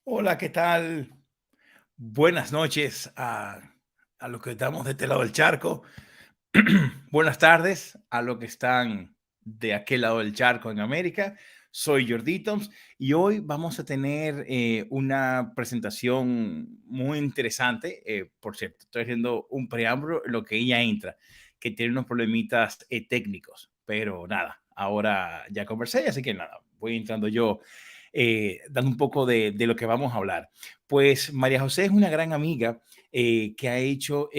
Hola, ¿qué tal? Buenas noches a los que estamos de este lado del charco. Buenas tardes a los que están de aquel lado del charco en América. Soy Jordi Toms y hoy vamos a tener una presentación muy interesante. Por cierto, estoy haciendo un preámbulo en lo que ella entra, que tiene unos problemitas técnicos, pero nada, ahora ya conversé, así que nada, voy entrando yo dando un poco de lo que vamos a hablar. Pues María José es una gran amiga que ha hecho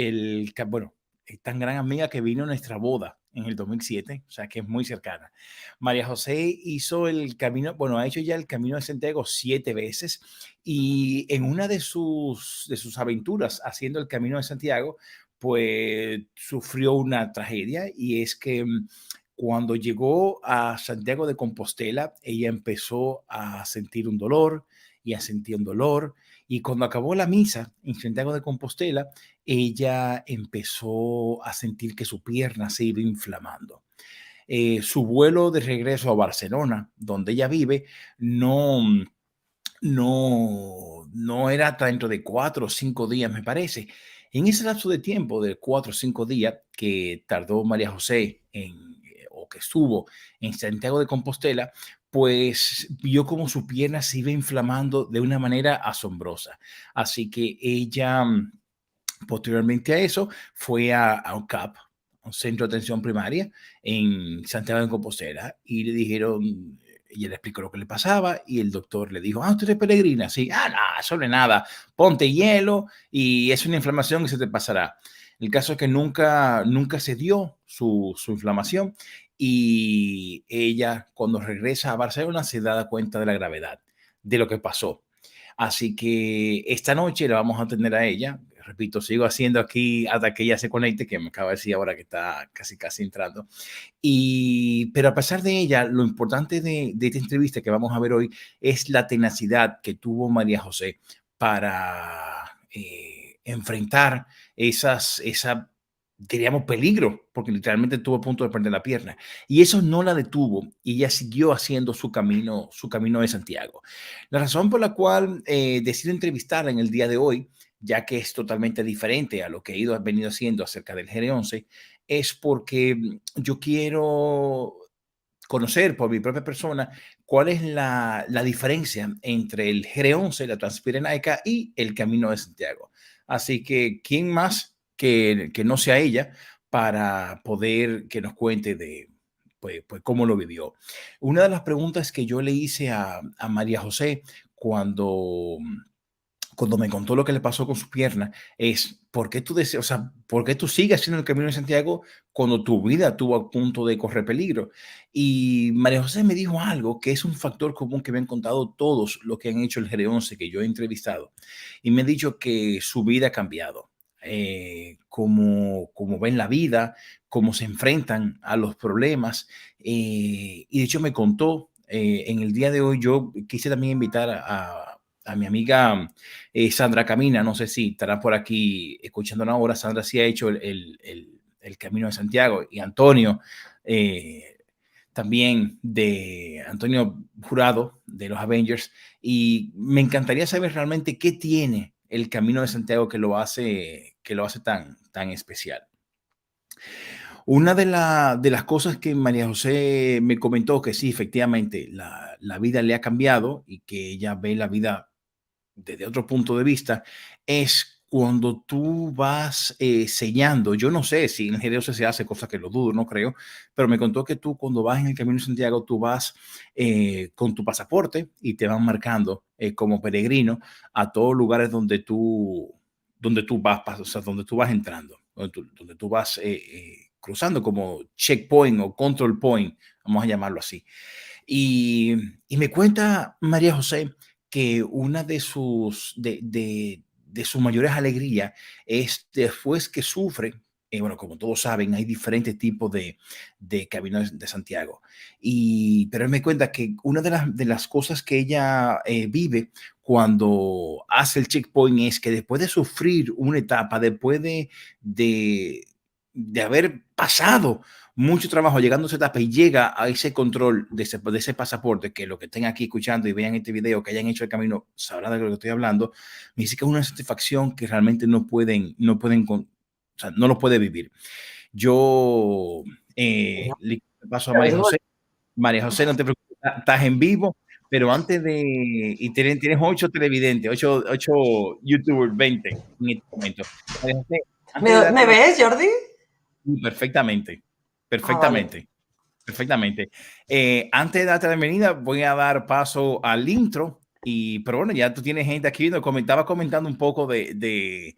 bueno, es tan gran amiga que vino a nuestra boda en el 2007, o sea que es muy cercana. María José hizo el camino, bueno, ha hecho ya el Camino de Santiago 7 veces y en una de sus aventuras haciendo el Camino de Santiago, pues sufrió una tragedia y es que cuando llegó a Santiago de Compostela, ella empezó a sentir un dolor y a sentir un dolor. Y cuando acabó la misa en Santiago de Compostela, ella empezó a sentir que su pierna se iba inflamando. Su vuelo de regreso a Barcelona, donde ella vive, no, no era hasta dentro de 4 o 5 días, me parece. En ese lapso de tiempo de 4 o 5 días que tardó María José o que estuvo en Santiago de Compostela, pues vio como su pierna se iba inflamando de una manera asombrosa. Así que ella, posteriormente a eso, fue a un CAP, un centro de atención primaria en Santiago de Compostela, y le dijeron, ella le explicó lo que le pasaba y el doctor le dijo, usted es peregrina, sí, no, eso no es nada, ponte hielo y es una inflamación que se te pasará. El caso es que nunca se dio su inflamación y ella cuando regresa a Barcelona se da cuenta de la gravedad de lo que pasó. Así que esta noche la vamos a tener a ella. Repito, sigo haciendo aquí hasta que ella se conecte, que me acaba de decir ahora que está casi entrando. Pero a pesar de ella, lo importante de esta entrevista que vamos a ver hoy es la tenacidad que tuvo María José para enfrentar diríamos, peligro, porque literalmente estuvo a punto de perder la pierna. Y eso no la detuvo y ella siguió haciendo su camino de Santiago. La razón por la cual decido entrevistarla en el día de hoy, ya que es totalmente diferente a lo que venido haciendo acerca del GR11, es porque yo quiero conocer por mi propia persona cuál es la diferencia entre el GR11, la Transpirenaica y el Camino de Santiago. Así que, ¿quién más que no sea ella para poder que nos cuente pues cómo lo vivió? Una de las preguntas que yo le hice a María José cuando cuando me contó lo que le pasó con su pierna, es ¿por qué tú deseas, o sea, por qué tú sigues haciendo el Camino de Santiago cuando tu vida estuvo a punto de correr peligro? Y María José me dijo algo que es un factor común que me han contado todos los que han hecho el G11 que yo he entrevistado. Y me ha dicho que su vida ha cambiado. Cómo ven la vida, cómo se enfrentan a los problemas. Y de hecho me contó, en el día de hoy yo quise también invitar a mi amiga Sandra Camina, no sé si estará por aquí escuchándonos ahora. Sandra sí ha hecho el Camino de Santiago y Antonio, eh, también de Antonio Jurado de los Avengers. Y me encantaría saber realmente qué tiene el Camino de Santiago que lo hace tan especial. Una de las cosas que María José me comentó que sí, efectivamente, la vida le ha cambiado y que ella ve la vida desde otro punto de vista, es cuando tú vas sellando. Yo no sé si en el GDO se hace, cosa que lo dudo, no creo, pero me contó que tú cuando vas en el Camino de Santiago, tú vas con tu pasaporte y te van marcando como peregrino a todos lugares donde tú vas, o sea, donde tú vas entrando, donde tú vas cruzando como checkpoint o control point, vamos a llamarlo así. Y, y me cuenta María José que una de sus mayores alegrías es después que sufre. Bueno, como todos saben, hay diferentes tipos de caminos de Santiago. Pero él me cuenta que una de las cosas que ella vive cuando hace el checkpoint es que después de sufrir una etapa, después de haber pasado mucho trabajo llegando a esa etapa y llega a ese control de ese pasaporte, que lo que estén aquí escuchando y vean este video, que hayan hecho el camino, sabrán de lo que estoy hablando, me dice que es una satisfacción que realmente o sea, no lo puede vivir. Yo le paso a María José. María José, no te preocupes, estás en vivo, pero antes de... Y tienes 8 televidentes, 8 youtubers, 20 en este momento. María José, antes de ¿Me darte ves, Jordi? perfectamente, Vale. perfectamente, perfectamente. Antes de darte la bienvenida, voy a dar paso al intro. Pero bueno, ya tú tienes gente aquí viendo, estaba comentando un poco de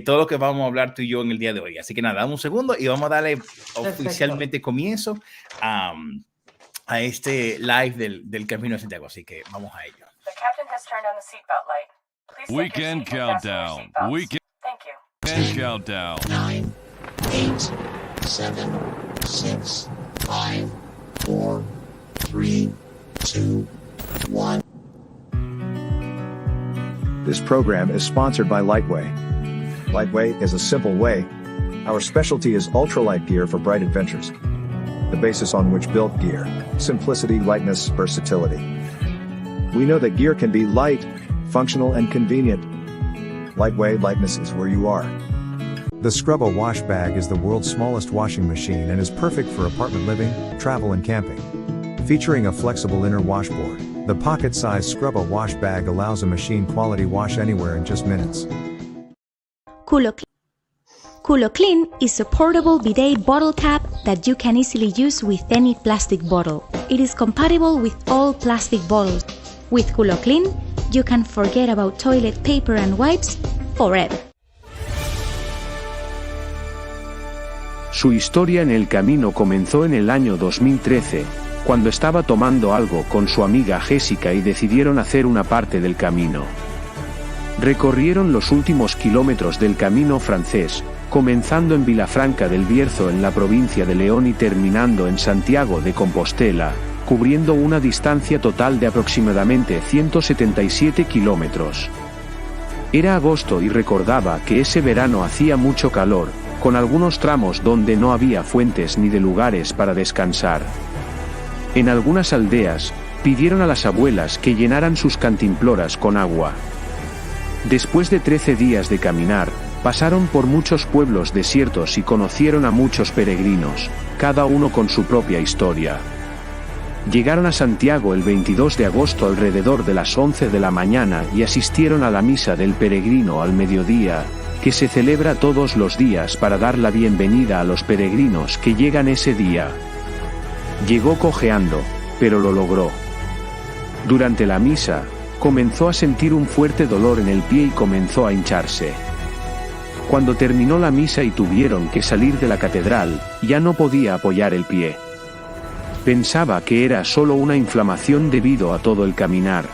todo lo que vamos a hablar tú y yo en el día de hoy. Así que nada, dame un segundo y vamos a darle oficialmente comienzo a este live del Camino de Santiago. Así que vamos a ello. Weekend countdown. Weekend countdown. 9, 8, 7, 6, 5, 4, 3, 2, 1. This program is sponsored by Lightway. Lightway is a simple way. Our specialty is ultralight gear for bright adventures. The basis on which built gear: simplicity, lightness, versatility. We know that gear can be light, functional, and convenient. Lightway, lightness is where you are. The Scrubba wash bag is the world's smallest washing machine and is perfect for apartment living, travel and camping. Featuring a flexible inner washboard, the pocket-sized Scrubba wash bag allows a machine-quality wash anywhere in just minutes. Culo Clean is a portable bidet bottle cap that you can easily use with any plastic bottle. It is compatible with all plastic bottles. With Culo Clean, you can forget about toilet paper and wipes forever. Su historia en el camino comenzó en el año 2013, cuando estaba tomando algo con su amiga Jessica y decidieron hacer una parte del camino. Recorrieron los últimos kilómetros del camino francés, comenzando en Vilafranca del Bierzo en la provincia de León y terminando en Santiago de Compostela, cubriendo una distancia total de aproximadamente 177 kilómetros. Era agosto y recordaba que ese verano hacía mucho calor, con algunos tramos donde no había fuentes ni de lugares para descansar. En algunas aldeas, pidieron a las abuelas que llenaran sus cantimploras con agua. Después de 13 días de caminar, pasaron por muchos pueblos desiertos y conocieron a muchos peregrinos, cada uno con su propia historia. Llegaron a Santiago el 22 de agosto alrededor de las 11 de la mañana y asistieron a la misa del peregrino al mediodía, que se celebra todos los días para dar la bienvenida a los peregrinos que llegan ese día. Llegó cojeando, pero lo logró. Durante la misa, comenzó a sentir un fuerte dolor en el pie y comenzó a hincharse. Cuando terminó la misa y tuvieron que salir de la catedral, ya no podía apoyar el pie. Pensaba que era solo una inflamación debido a todo el caminar.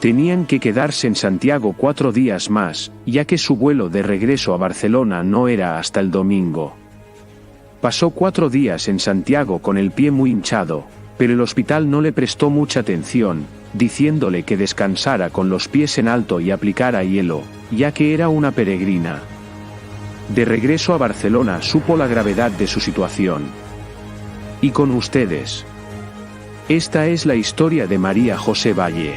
Tenían que quedarse en Santiago 4 días más, ya que su vuelo de regreso a Barcelona no era hasta el domingo. Pasó 4 días en Santiago con el pie muy hinchado, pero el hospital no le prestó mucha atención, diciéndole que descansara con los pies en alto y aplicara hielo, ya que era una peregrina. De regreso a Barcelona supo la gravedad de su situación. Y con ustedes, esta es la historia de María José Valle.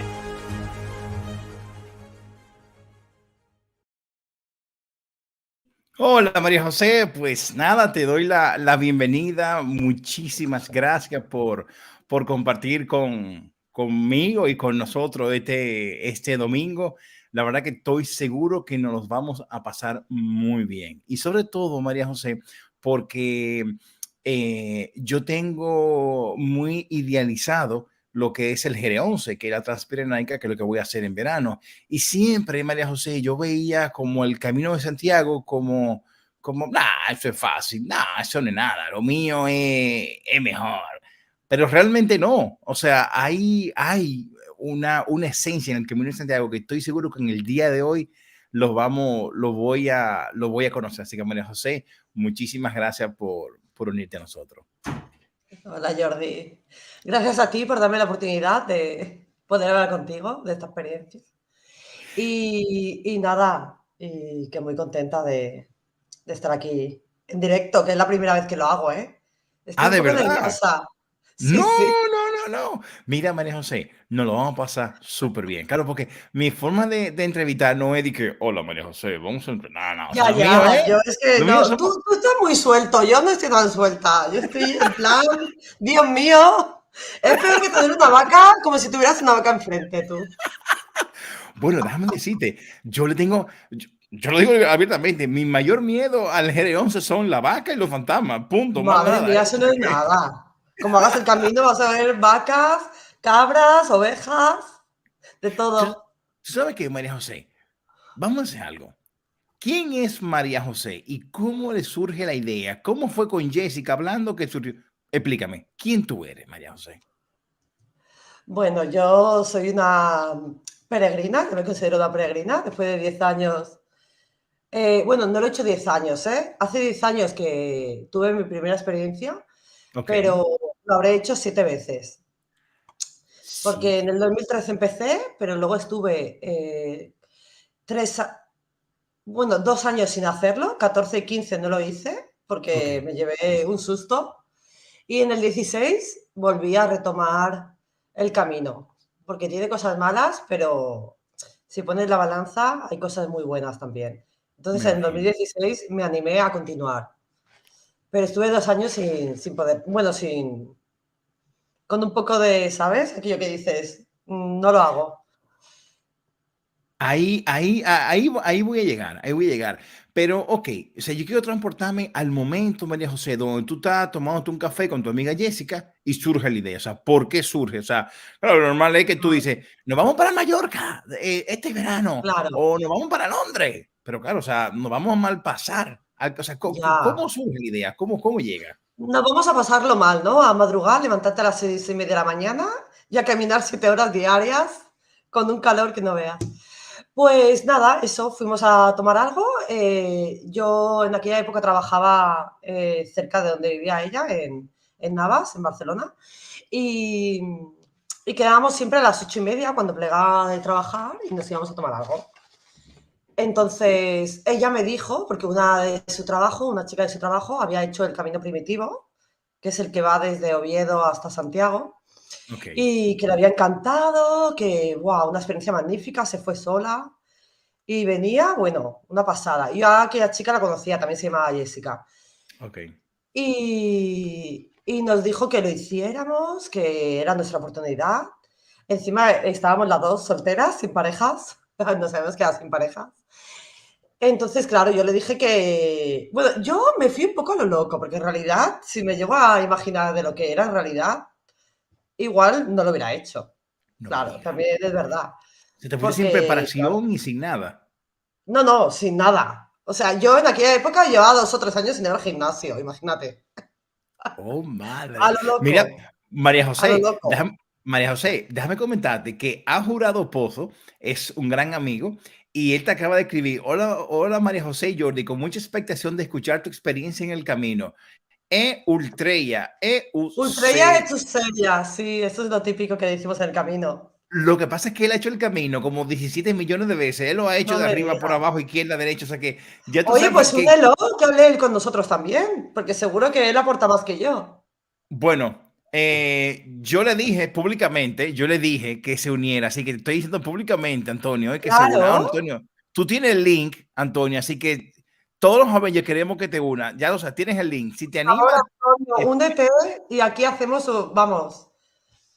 Hola María José, pues nada, te doy la bienvenida. Muchísimas gracias por compartir conmigo y con nosotros este domingo. La verdad que estoy seguro que nos los vamos a pasar muy bien. Y sobre todo, María José, porque yo tengo muy idealizado lo que es el GR11, que es la Transpirenaica, que es lo que voy a hacer en verano. Y siempre, María José, yo veía como el Camino de Santiago como eso es fácil, eso no es nada, lo mío es mejor. Pero realmente no. O sea, hay una esencia en el Camino de Santiago que estoy seguro que en el día de hoy lo voy a conocer. Así que, María José, muchísimas gracias por unirte a nosotros. Hola, Jordi. Gracias a ti por darme la oportunidad de poder hablar contigo de esta experiencia. Y nada, y que muy contenta de estar aquí en directo, que es la primera vez que lo hago, ¿eh? Estoy un ¿de poco verdad? nerviosa. Sí, No, sí. no, no, no. Mira, María José, nos lo vamos a pasar súper bien. Claro, porque mi forma de entrevistar no es de que, hola María José, vamos a entrenar. No, no. O sea, Ya, lo mío ya, es, yo es que lo mío no, somos, tú estás muy suelto, yo no estoy tan suelta, yo estoy en plan, Dios mío, es peor que tener una vaca como si tuvieras una vaca enfrente, tú. bueno, déjame decirte, yo lo digo abiertamente, mi mayor miedo al GR11 son la vaca y los fantasmas, punto, más Madre nada, mía, ¿eh? eso no es nada. Como hagas el camino vas a ver vacas, cabras, ovejas, de ¿Tú, todo. tú sabes qué, María José? Vamos a hacer algo. ¿Quién es María José y cómo le surge la idea? ¿Cómo fue con Jessica hablando que surgió? Explícame, ¿quién tú eres, María José? Bueno, yo soy una peregrina, yo me considero una peregrina, después de 10 años. Bueno, no lo he hecho 10 años, ¿eh? Hace 10 años que tuve mi primera experiencia, Ok. pero lo habré hecho 7 veces. Porque en Siete. el 2013 empecé, pero luego estuve 2 años sin hacerlo, 14 y 15 no lo hice, Ok. porque me llevé un susto. Y en el 16 volví a retomar el camino, porque tiene cosas malas, pero si pones la balanza hay cosas muy buenas también. Entonces Me en imagino. 2016 me animé a continuar, pero estuve 2 años sin poder, bueno, con un poco de, ¿sabes? Aquello que dices, no lo hago. Ahí voy a llegar, ahí voy a llegar. Pero, ok, o sea, yo quiero transportarme al momento, María José, donde tú estás tomándote un café con tu amiga Jessica y surge la idea. O sea, ¿por qué surge? O sea, claro, lo normal es que tú dices, nos vamos para Mallorca este verano Claro, o nos vamos para Londres. Pero claro, o sea, nos vamos a malpasar. O sea, ¿cómo ya. surge la idea? ¿Cómo llega? Nos vamos a pasarlo mal, ¿no? A madrugar, levantarte a las 6:30 de la mañana y a caminar 7 horas diarias con un calor que no veas. Pues nada, eso, fuimos a tomar algo. Yo en aquella época trabajaba cerca de donde vivía ella, en Navas, en Barcelona, y, y quedábamos siempre a las 8:30 cuando plegaba de trabajar y nos íbamos a tomar algo. Entonces, ella me dijo, porque una chica de su trabajo, había hecho el Camino Primitivo, que es el que va desde Oviedo hasta Santiago, Ok. y que le había encantado, que, wow, una experiencia magnífica, se fue sola y venía, bueno, una pasada. Yo a aquella chica la conocía, también se llamaba Jessica. Ok. Y nos dijo que lo hiciéramos, que era nuestra oportunidad. Encima estábamos las dos solteras, sin parejas, no sabemos qué era sin parejas. Entonces, claro, yo le dije que, bueno, yo me fui un poco a lo loco, porque en realidad, si me llego a imaginar de lo que era en realidad, igual no lo hubiera hecho. No me Claro, digas. también es verdad. Se te fue sin Porque, claro, preparación y sin nada. no, no, sin nada. O sea, yo en aquella época llevaba 2 o 3 años sin ir al gimnasio, imagínate. Oh, A madre. lo Mira, loco, María a lo José, loco. María José, déjame comentarte que ha jurado Pozo es un gran amigo y él te acaba de escribir, hola, hola María José y Jordi, con mucha expectación de escuchar tu experiencia en el camino. Ultreya, Ultrella C. es tu seria, sí, eso es lo típico que decimos en el camino. Lo que pasa es que él ha hecho el camino como 17 millones de veces. Él lo ha hecho No de me arriba por digas. abajo, izquierda, derecha. O sea que ya tú Oye, sabes pues que únelo, que hable él con nosotros también, porque seguro que él aporta más que yo. bueno, yo le dije públicamente, yo le dije que se uniera, así que te estoy diciendo públicamente, Antonio, que se una. Ah, Claro. Antonio, tú tienes el link, Antonio, así que todos los jóvenes queremos que te una. Ya lo sabes, tienes el link. Si te Por favor, animas, Antonio, eh, únete y aquí hacemos, vamos,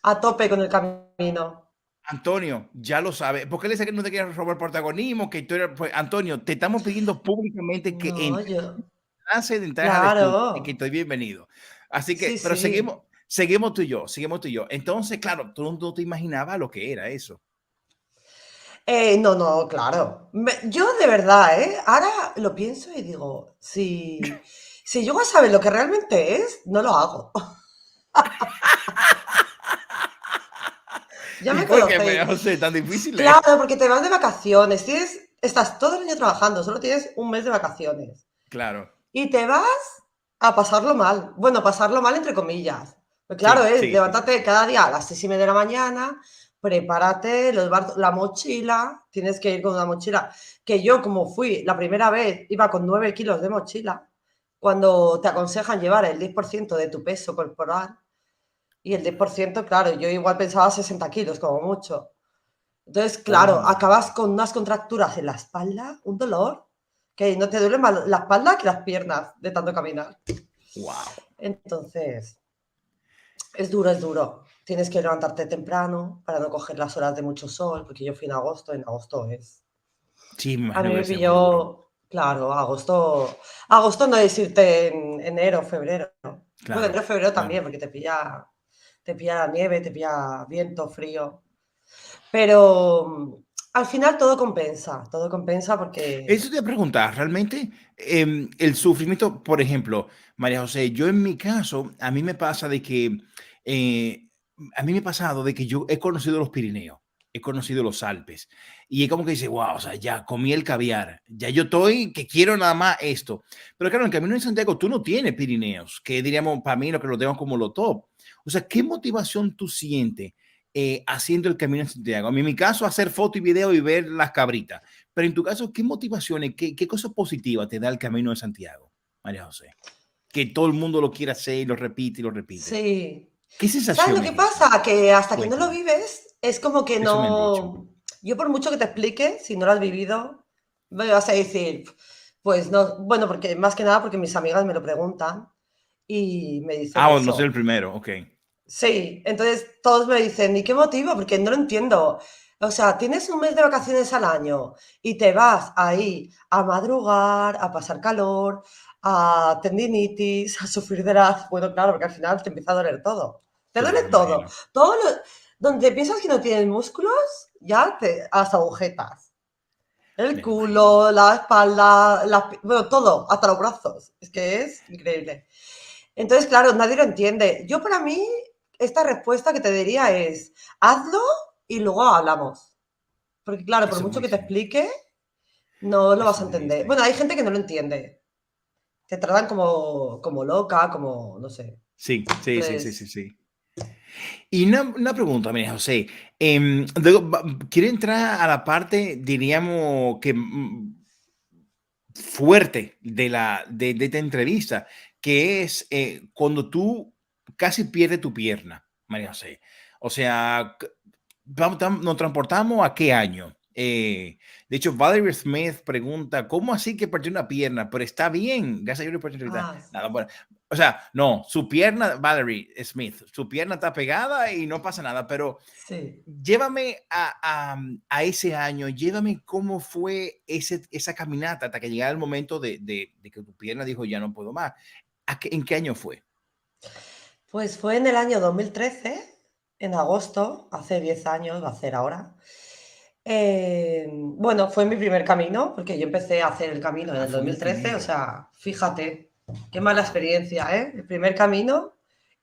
a tope con el camino. Antonio, ya lo sabes. Porque él dice que no te quiere robar protagonismo, que tú eres, pues, Antonio, te estamos pidiendo públicamente que No, entres. yo. Hace de entrar al estudio y que Claro. estoy bienvenido. Así Sí, que, pero sí. seguimos tú y yo, seguimos tú y yo. Entonces, claro, tú no te imaginabas lo que era eso. No, no, claro. Yo de verdad, ¿eh? Ahora lo pienso y digo, si llego a saber lo que realmente es, no lo hago. Ya ¿Y me por qué, conocéis. María José, tan difícil es? Claro, porque te vas de vacaciones, estás todo el año trabajando, solo tienes un mes de vacaciones. Claro, Y te vas a pasarlo mal. Bueno, pasarlo mal entre comillas. Pues claro, sí, es sí, sí, sí. levántate cada día a las 6:30 de la mañana, prepárate la mochila, tienes que ir con una mochila. Que yo, como fui la primera vez, iba con 9 kilos de mochila, cuando te aconsejan llevar el 10% de tu peso corporal y el 10%, claro, yo igual pensaba 60 kilos como mucho. Entonces, claro, acabas con unas contracturas en la espalda, un dolor, que no te duele más la espalda que las piernas de tanto caminar. Wow. Entonces, es duro, es duro. Tienes que levantarte temprano para no coger las horas de mucho sol, porque yo fui en agosto es... Sí, me A imagino mí que me debe ser muy duro. pilló, claro, agosto no es irte en enero, febrero. Bueno, Claro, enero, febrero claro. también, porque te pilla la nieve, te pilla viento, frío. Pero al final todo compensa porque... Eso te voy a preguntar, realmente el sufrimiento, por ejemplo, María José, yo en mi caso, a mí me pasa de que, a mí me ha pasado de que yo he conocido los Pirineos, he conocido los Alpes, y es como que dice, wow, o sea, ya comí el caviar, ya yo estoy, que quiero nada más esto. Pero claro, en el Camino de Santiago tú no tienes Pirineos, que diríamos para mí lo que lo tengo como lo top. O sea, ¿qué motivación tú sientes haciendo el Camino de Santiago? A mí, en mi caso, hacer foto y video y ver las cabritas. Pero en tu caso, ¿qué motivaciones, qué cosas positivas te da el Camino de Santiago, María José? Que todo el mundo lo quiera hacer y lo repite y lo repite. Sí. ¿Qué ¿Sabes lo sensación que es esa? pasa? Que hasta que no lo Cuéntame. vives, es como que Eso me han dicho. no... Yo por mucho que te explique, si no lo has vivido, me vas a decir, pues no, bueno, porque más que nada porque mis amigas me lo preguntan y me dicen Ah, bueno, no soy el eso. primero, ok. Sí, entonces todos me dicen, ¿y qué motivo? Porque no lo entiendo. O sea, tienes un mes de vacaciones al año y te vas ahí a madrugar, a pasar calor, a tendinitis, a sufrir de las... Bueno, claro, porque al final te empieza a doler todo. Te duele Claro, me todo. imagino. Todo lo... Donde piensas que no tienes músculos, ya te... hasta agujetas. El Me imagino. culo, la espalda, bueno, todo, hasta los brazos. Es que es increíble. Entonces, claro, nadie lo entiende. Yo para mí, esta respuesta que te diría es, hazlo y luego hablamos. Porque claro, por Eso me mucho que te dicen. explique, no lo vas Eso a me entender. dicen. Bueno, hay gente que no lo entiende. Te tratan como loca, como, no sé. Sí, sí, sí, sí, sí, Entonces, sí. Y una pregunta, María José. Quiero entrar a la parte, diríamos, que fuerte de esta entrevista, que es cuando tú casi pierdes tu pierna, María José. O sea, nos transportamos a qué año. De hecho, Valerie Smith pregunta, ¿cómo así que perdió una pierna? Pero está bien, gracias a Dios por ahorita. ah, Nada, bueno. O sea, no, su pierna, Valerie Smith, su pierna está pegada y no pasa nada, pero sí. llévame a ese año, llévame cómo fue esa caminata hasta que llegara el momento de que tu pierna dijo, ya no puedo más. ¿En qué año fue? Pues fue en el año 2013, en agosto, hace 10 años, va a ser ahora. Bueno, fue mi primer camino, porque yo empecé a hacer el camino en Ah, el fue en el 2013, o primero. sea, fíjate, qué mala experiencia, ¿eh? El primer camino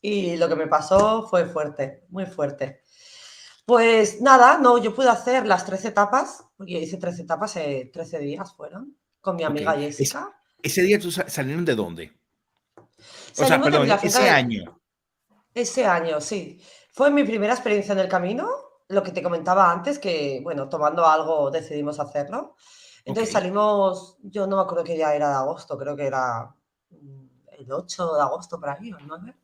y lo que me pasó fue fuerte, muy fuerte. Pues nada, no, yo pude hacer las 13 etapas, porque yo hice 13 etapas, 13 días fueron, con mi Ok. amiga Jessica. Ese día salieron de dónde? O sea, Salimos de perdón, Vilafranca ese año. ese año, sí. Fue mi primera experiencia en el camino, lo que te comentaba antes, que bueno, tomando algo decidimos hacerlo. Ok. Entonces salimos, yo no me acuerdo qué día era de agosto, creo que era el 8 de agosto por ahí, o el 9.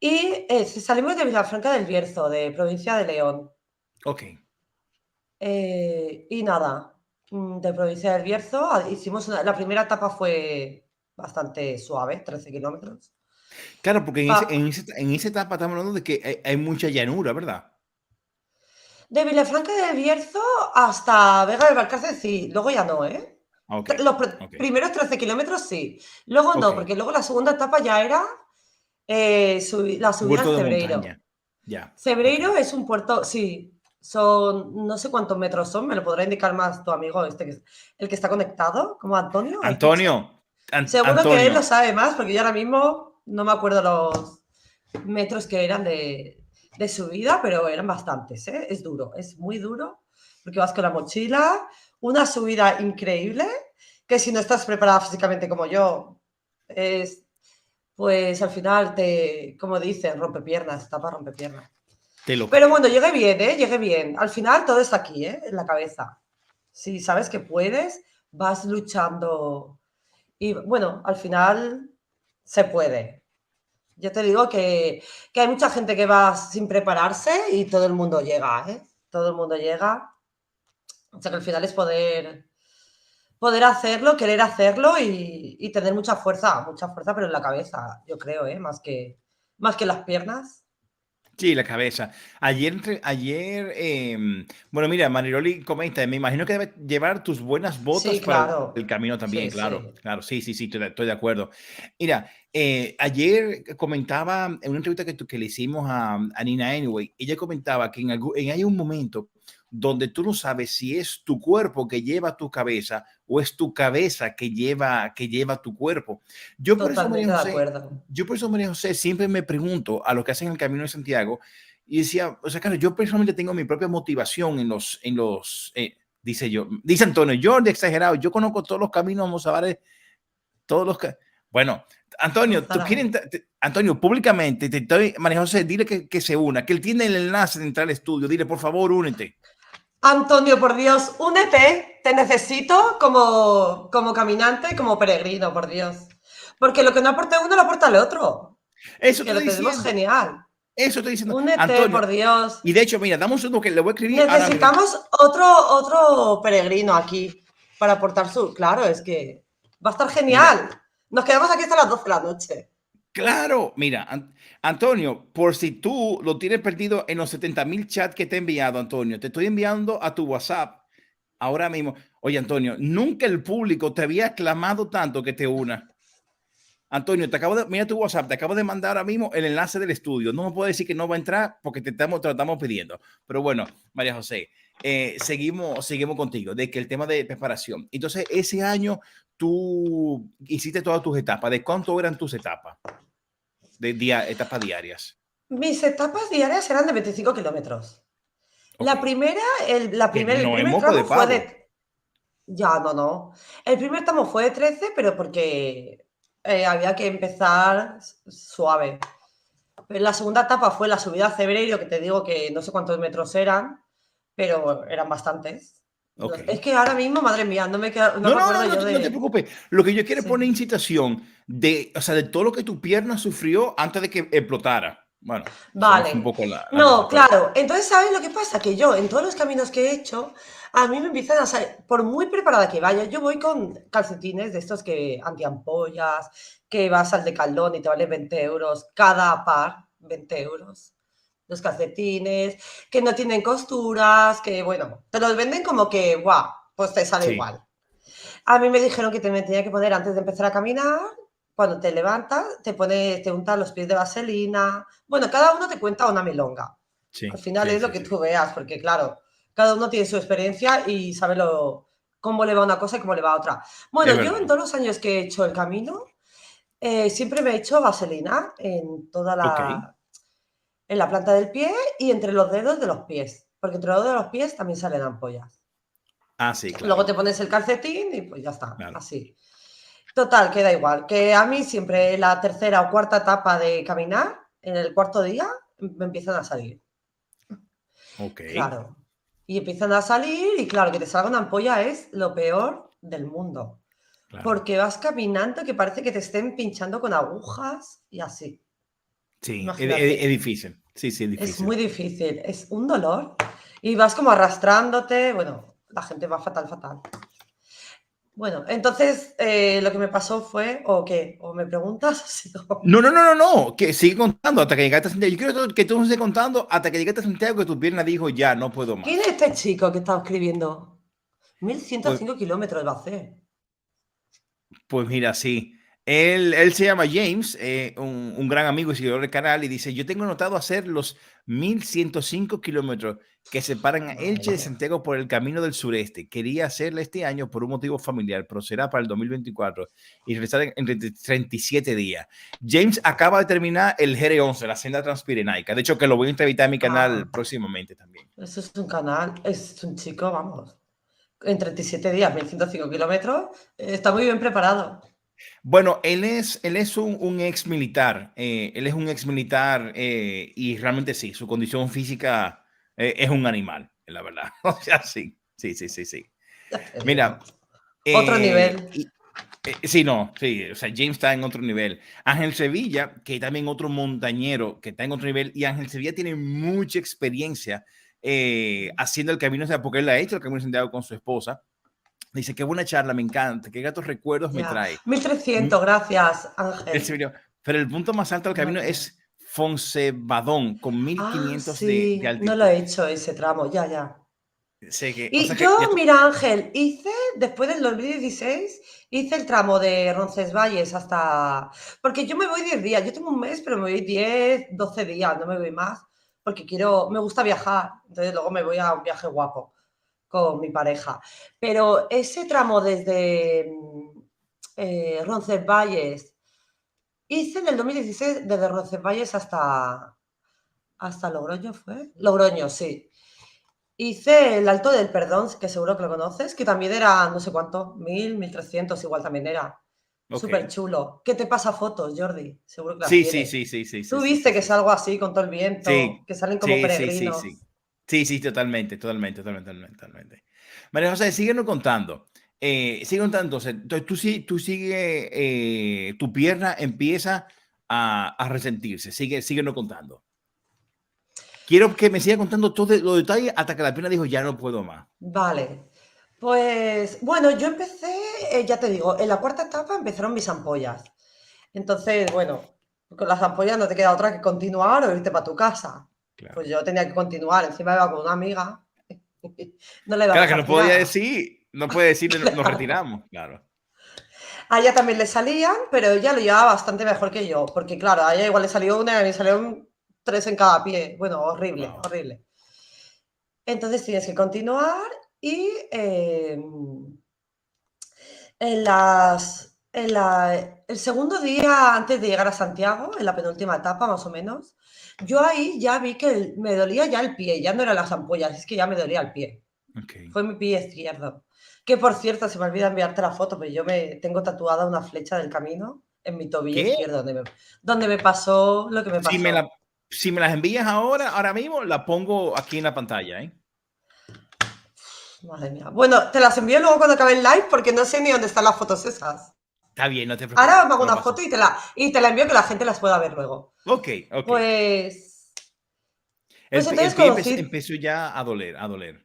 Y salimos de Vilafranca del Bierzo, de provincia de León. Ok. Y nada, de provincia del Bierzo hicimos la primera etapa fue bastante suave, 13 kilómetros. Claro, porque Pa- en esa etapa estamos hablando de que hay mucha llanura, ¿verdad? De Vilafranca del Bierzo hasta Vega del Valcárcel, sí. Luego ya no, ¿eh? Ok, Los ok, primeros 13 kilómetros, sí. Luego ok. no, porque luego la segunda etapa ya era la subida Puerto al de Cebreiro. montaña. Ya, ok. Cebreiro es un puerto, sí. Son, no sé cuántos metros son, me lo podrá indicar más tu amigo, el que está conectado, como Antonio, ¿has dicho? Antonio, Seguro que él lo Antonio, sabe más, porque yo ahora mismo no me acuerdo los metros que eran de subida, pero eran bastantes, ¿eh? Es duro, es muy duro, porque vas con la mochila, una subida increíble, que si no estás preparada físicamente como yo, es, pues al final te, como dicen, rompepiernas, tapa rompepiernas. te lo Pero creo. bueno, llegué bien, ¿eh? Llegué bien. Al final todo está aquí, ¿eh? En la cabeza. Si sabes que puedes, vas luchando Y bueno, al final se puede. Yo te digo que hay mucha gente que va sin prepararse y todo el mundo llega, ¿eh? Todo el mundo llega. O sea que al final es poder hacerlo, querer hacerlo y tener mucha fuerza, pero en la cabeza, yo creo, ¿eh? Más que en las piernas. Sí, la cabeza. Bueno, mira, Mariloli comenta, me imagino que debes llevar tus buenas botas Sí, para el claro. camino también, Sí, claro, sí. claro, sí, sí, sí, estoy de acuerdo. Mira, ayer comentaba en una entrevista que le hicimos a Nina Anyway, ella comentaba que hay un momento donde tú no sabes si es tu cuerpo que lleva tu cabeza o es tu cabeza que lleva tu cuerpo. Yo por eso, María Totalmente de José, acuerdo. yo por eso, María José, siempre me pregunto a los que hacen el Camino de Santiago y decía, o sea, claro, yo personalmente tengo mi propia motivación dice Antonio, yo de exagerado, yo conozco todos los caminos, vamos a ver, bueno, Antonio, Antonio, públicamente te estoy, María José, dile que se una, que él tiene el enlace de entrar al estudio, dile, por favor, únete. Antonio, por Dios, únete, te necesito como caminante, como peregrino, por Dios. Porque lo que no aporta uno, lo aporta el otro. Eso Que estoy lo tenemos diciendo. genial. Eso estoy diciendo. Únete, Antonio. por Dios. Y de hecho, mira, dame un segundo que le voy a escribir ahora mismo. Necesitamos otro peregrino aquí para aportar su... Claro, es que va a estar genial. Mira, Nos quedamos aquí hasta las 12 de la noche. claro, mira, Antonio, por si tú lo tienes perdido en los 70,000 chats que te he enviado, Antonio, te estoy enviando a tu WhatsApp ahora mismo. Oye, Antonio, nunca el público te había clamado tanto que te una. Antonio, mira tu WhatsApp, te acabo de mandar ahora mismo el enlace del estudio. No me puedo decir que no va a entrar porque te lo estamos pidiendo. Pero bueno, María José, seguimos contigo, de que el tema de preparación. Entonces, ese año tú hiciste todas tus etapas. ¿De cuánto eran tus etapas? Etapas diarias. Mis etapas diarias eran de 25 kilómetros. Ok. La primera, el Que no es primer moco de tramo fue pavo. de... Ya, no. El primer tramo fue de 13, pero porque había que empezar suave. La segunda etapa fue la subida a Cebreiro, que te digo que no sé cuántos metros eran, pero eran bastantes. Ok. Es que ahora mismo, madre mía, no me No, acuerdo yo no te de... preocupes. Lo que yo quiero es Sí. poner incitación o sea, de todo lo que tu pierna sufrió antes de que explotara. Bueno, eso no fue un Vale. poco la cosa, No, pero claro. Entonces, ¿sabes lo que pasa? Que yo, en todos los caminos que he hecho, a mí me empiezan a salir, por muy preparada que vaya, yo voy con calcetines de estos que antiampollas, que vas al Decathlon y te vale 20 euros cada par, 20 euros. Los calcetines, que no tienen costuras, que bueno, te los venden como que, guau, pues te sale sí, igual. A mí me dijeron que me tenía que poner antes de empezar a caminar, cuando te levantas, te untas los pies de vaselina. Bueno, cada uno te cuenta una milonga. Al sí, final sí, es lo sí, que sí. tú veas, porque claro, cada uno tiene su experiencia y sabe cómo le va una cosa y cómo le va otra. Bueno, Es yo en verdad. todos los años que he hecho el camino, siempre me he hecho vaselina Ok. en la planta del pie y entre los dedos de los pies, porque entre los dedos de los pies también salen ampollas. Ah, sí, Luego claro, te pones el calcetín y pues ya está, claro. así. Total, queda igual. Que a mí siempre la tercera o cuarta etapa de caminar, en el cuarto día, me empiezan a salir. Ok, Claro. Y empiezan a salir y claro, que te salga una ampolla es lo peor del mundo. claro. Porque vas caminando que parece que te estén pinchando con agujas y así. Sí, es Imagínate. difícil. Sí, sí, es Es difícil. muy difícil, es un dolor. Y vas como arrastrándote. Bueno, la gente va fatal, fatal. Bueno, entonces lo que me pasó fue, ¿o qué? ¿O me preguntas? O sigo? No, que sigue contando hasta que llegaste a Santiago. Yo quiero que tú estés contando hasta que llegaste a Santiago que tu pierna dijo ya, no puedo ¿Quién es más. este chico que está escribiendo? Pues, 1105 kilómetros va a hacer. Pues mira, sí. Él se llama James, un gran amigo y seguidor del canal, y dice, yo tengo anotado hacer los 1,105 kilómetros que separan a Madre Elche de mía. Santiago por el camino del sureste. Quería hacerla este año por un motivo familiar, pero será para el 2024 y regresar en 37 días. James acaba de terminar el GR11, la senda transpirenaica. De hecho, que lo voy a entrevistar en mi Ah, canal próximamente también. eso es un canal, es un chico, vamos. En 37 días, 1105 kilómetros, está muy bien preparado. Bueno, él es un ex militar. Él es un ex militar y realmente sí, su condición física es un animal, la verdad. O sea, sí, sí, sí, sí, sí. Ya te digo. Mira, Otro eh, nivel. y, Sí, no, sí, o sea, James está en otro nivel. Ángel Sevilla, que también otro montañero que está en otro nivel, y Ángel Sevilla tiene mucha experiencia haciendo el camino, o sea, porque él ha hecho el Camino de Santiago con su esposa. Dice, qué buena charla, me encanta, qué gatos recuerdos me Ya. trae. 1300, gracias, Ángel. Pero el punto más alto del camino Madre. es Fonsebadón, con Ah, 1500 de sí, no lo altitud. he hecho ese tramo, ya, ya. Sé que, o Y sea que ya yo, tú, mira, Ángel, después del 2016, hice el tramo de Roncesvalles hasta... Porque yo me voy 10 días, yo tengo un mes, pero me voy 10, 12 días, no me voy más, porque me gusta viajar, entonces luego me voy a un viaje guapo con mi pareja. Pero ese tramo desde Roncesvalles, hice en el 2016 desde Roncesvalles hasta Logroño, ¿fue? Logroño, sí. Hice el Alto del Perdón, que seguro que lo conoces, que también era no sé cuánto, 1300 igual también era. ok. Súper chulo. ¿Qué te pasa fotos, Jordi? Seguro que las Sí, sí, tienes. sí, sí, sí, sí, Tú sí, sí, viste que es sí. algo así con todo el viento, Sí, que salen como sí, sí, sí, peregrinos. sí. Sí, sí, totalmente, totalmente, totalmente, totalmente, totalmente. María José, síguenos contando. Sigue contando. Entonces tú sigue, tu pierna empieza a resentirse. Síguenos contando. Quiero que me siga contando todos los detalles hasta que la pierna dijo, ya no puedo más. Vale. Pues bueno, yo empecé, ya te digo, en la cuarta etapa empezaron mis ampollas. Entonces, bueno, con las ampollas no te queda otra que continuar o irte para tu casa. Claro. Pues yo tenía que continuar, encima iba con una amiga, no la iba a Claro que dejar no podía tirada. decir, no puede decir, nos Claro. retiramos. Claro. A ella también le salían, pero ella lo llevaba bastante mejor que yo, porque claro, a ella igual le salió una y a mí salieron tres en cada pie. Bueno, horrible, Wow. horrible. Entonces tienes que continuar y en el segundo día antes de llegar a Santiago, en la penúltima etapa más o menos, yo ahí ya vi que me dolía ya el pie, ya no eran las ampollas, es que ya me dolía el pie. Okay. Fue mi pie izquierdo. Que por cierto, se me olvida enviarte la foto, pero yo me tengo tatuada una flecha del camino en mi tobillo ¿Qué? izquierdo, donde me pasó lo que me Si me, la, pasó. si me las envías ahora mismo, la pongo aquí en la pantalla, ¿eh? Madre mía. Bueno, te las envío luego cuando acabe el live porque no sé ni dónde están las fotos esas. Está bien, no te Ahora preocupes. me hago Te lo una paso. foto y te la envío que la gente las pueda ver luego. Ok, ok. Pues, pues El entonces pie conocí. empezó ya a doler, a doler.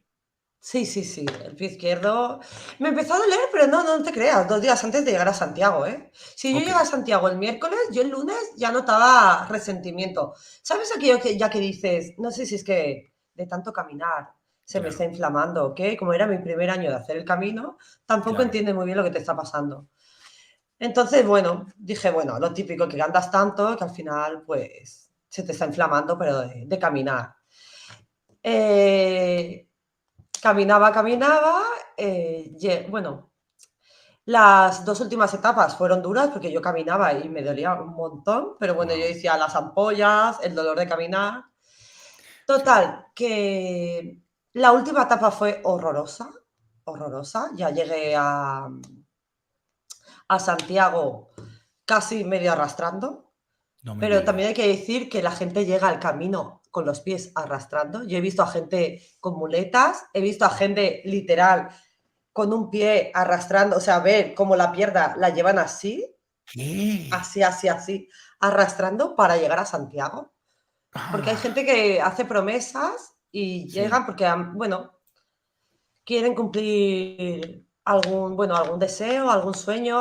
Sí, sí, sí, el pie izquierdo. Me empezó a doler, pero no, no te creas, 2 días antes de llegar a Santiago, ¿eh? Si yo Ok, llegué a Santiago el miércoles, yo el lunes ya notaba resentimiento. ¿Sabes aquello que ya que dices, no sé si es que de tanto caminar se me está claro, inflamando o qué? Como era mi primer año de hacer el camino, tampoco claro. entiendes muy bien lo que te está pasando. Entonces, bueno, dije, bueno, lo típico, que andas tanto que al final, pues, se te está inflamando, pero de caminar. Eh, caminaba, bueno, las 2 últimas etapas fueron duras porque yo caminaba y me dolía un montón, pero bueno, yo Wow. decía las ampollas, el dolor de caminar. Sí. Total, que la última etapa fue horrorosa, horrorosa. Ya llegué a Santiago casi medio arrastrando, No me pero también digas. hay que decir que la gente llega al camino con los pies arrastrando. Yo he visto a gente con muletas, he visto a gente literal con un pie arrastrando, o sea, ver cómo la pierna la llevan así, ¿Qué? así, así, así, arrastrando para llegar a Santiago. Porque hay Ah, gente que hace promesas y sí. llegan porque, bueno, quieren cumplir algún deseo, algún sueño.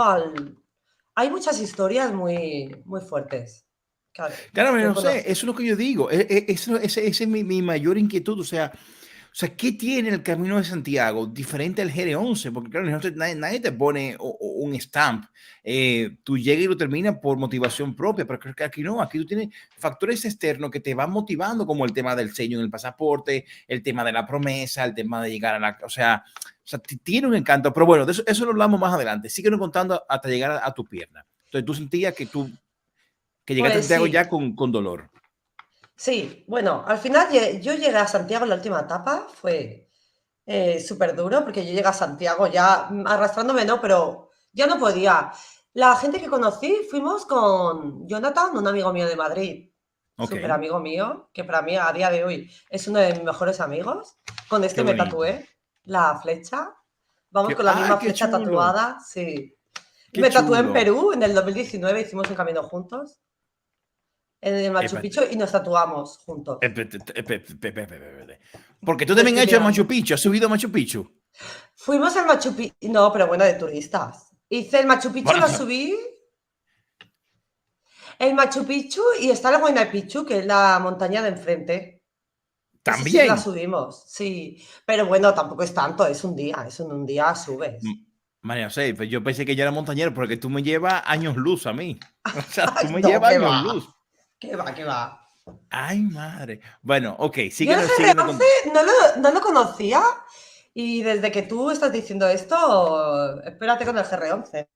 Hay muchas historias muy, muy fuertes. Claro, Claro, yo no sé, eso conocí. es lo que yo digo. Ese es mi mayor inquietud. O sea, ¿qué tiene el Camino de Santiago diferente al GR11? Porque claro, nadie te pone un stamp. Tú llegas y lo terminas por motivación propia, pero creo que aquí no. Aquí tú tienes factores externos que te van motivando, como el tema del sello en el pasaporte, el tema de la promesa, el tema de llegar a la... O sea, tiene un encanto. Pero bueno, de eso lo hablamos más adelante. Síguenos contando hasta llegar a tu pierna. Entonces tú sentías que llegaste a Pues Santiago ya sí, con dolor. sí. Bueno, al final yo llegué a Santiago en la última etapa. Fue súper duro porque yo llegué a Santiago ya arrastrándome, no, pero ya no podía. La gente que conocí, fuimos con Jonathan, un amigo mío de Madrid, Ok, súper amigo mío, que para mí a día de hoy es uno de mis mejores amigos. Con qué este me bonito. tatué la flecha. Vamos con la ¡Ay, misma qué flecha chulo! tatuada, sí. Qué Me tatué en chulo. Perú en el 2019, hicimos un camino juntos en el Machu Espérate, Picchu y nos tatuamos juntos. espérate. Porque tú Pues también has hecho el genial. Machu Picchu, has subido a Machu Picchu. Fuimos al Machu Picchu, no, pero bueno, de turistas. Hice el Machu Picchu, Bueno, lo subí. El Machu Picchu y está el Huayna Picchu, que es la montaña de enfrente. Eso sí que la también. subimos, sí. Pero bueno, tampoco es tanto, es un día, eso en un día subes. María José, pues yo pensé que yo era montañero porque tú me llevas años luz a mí. O sea, tú Ay, me no, llevas qué años va, luz. qué va, qué va. Ay, madre. Bueno, ok, Yo el síguenos GR11 con... no lo conocía y desde que tú estás diciendo esto, espérate con el GR11.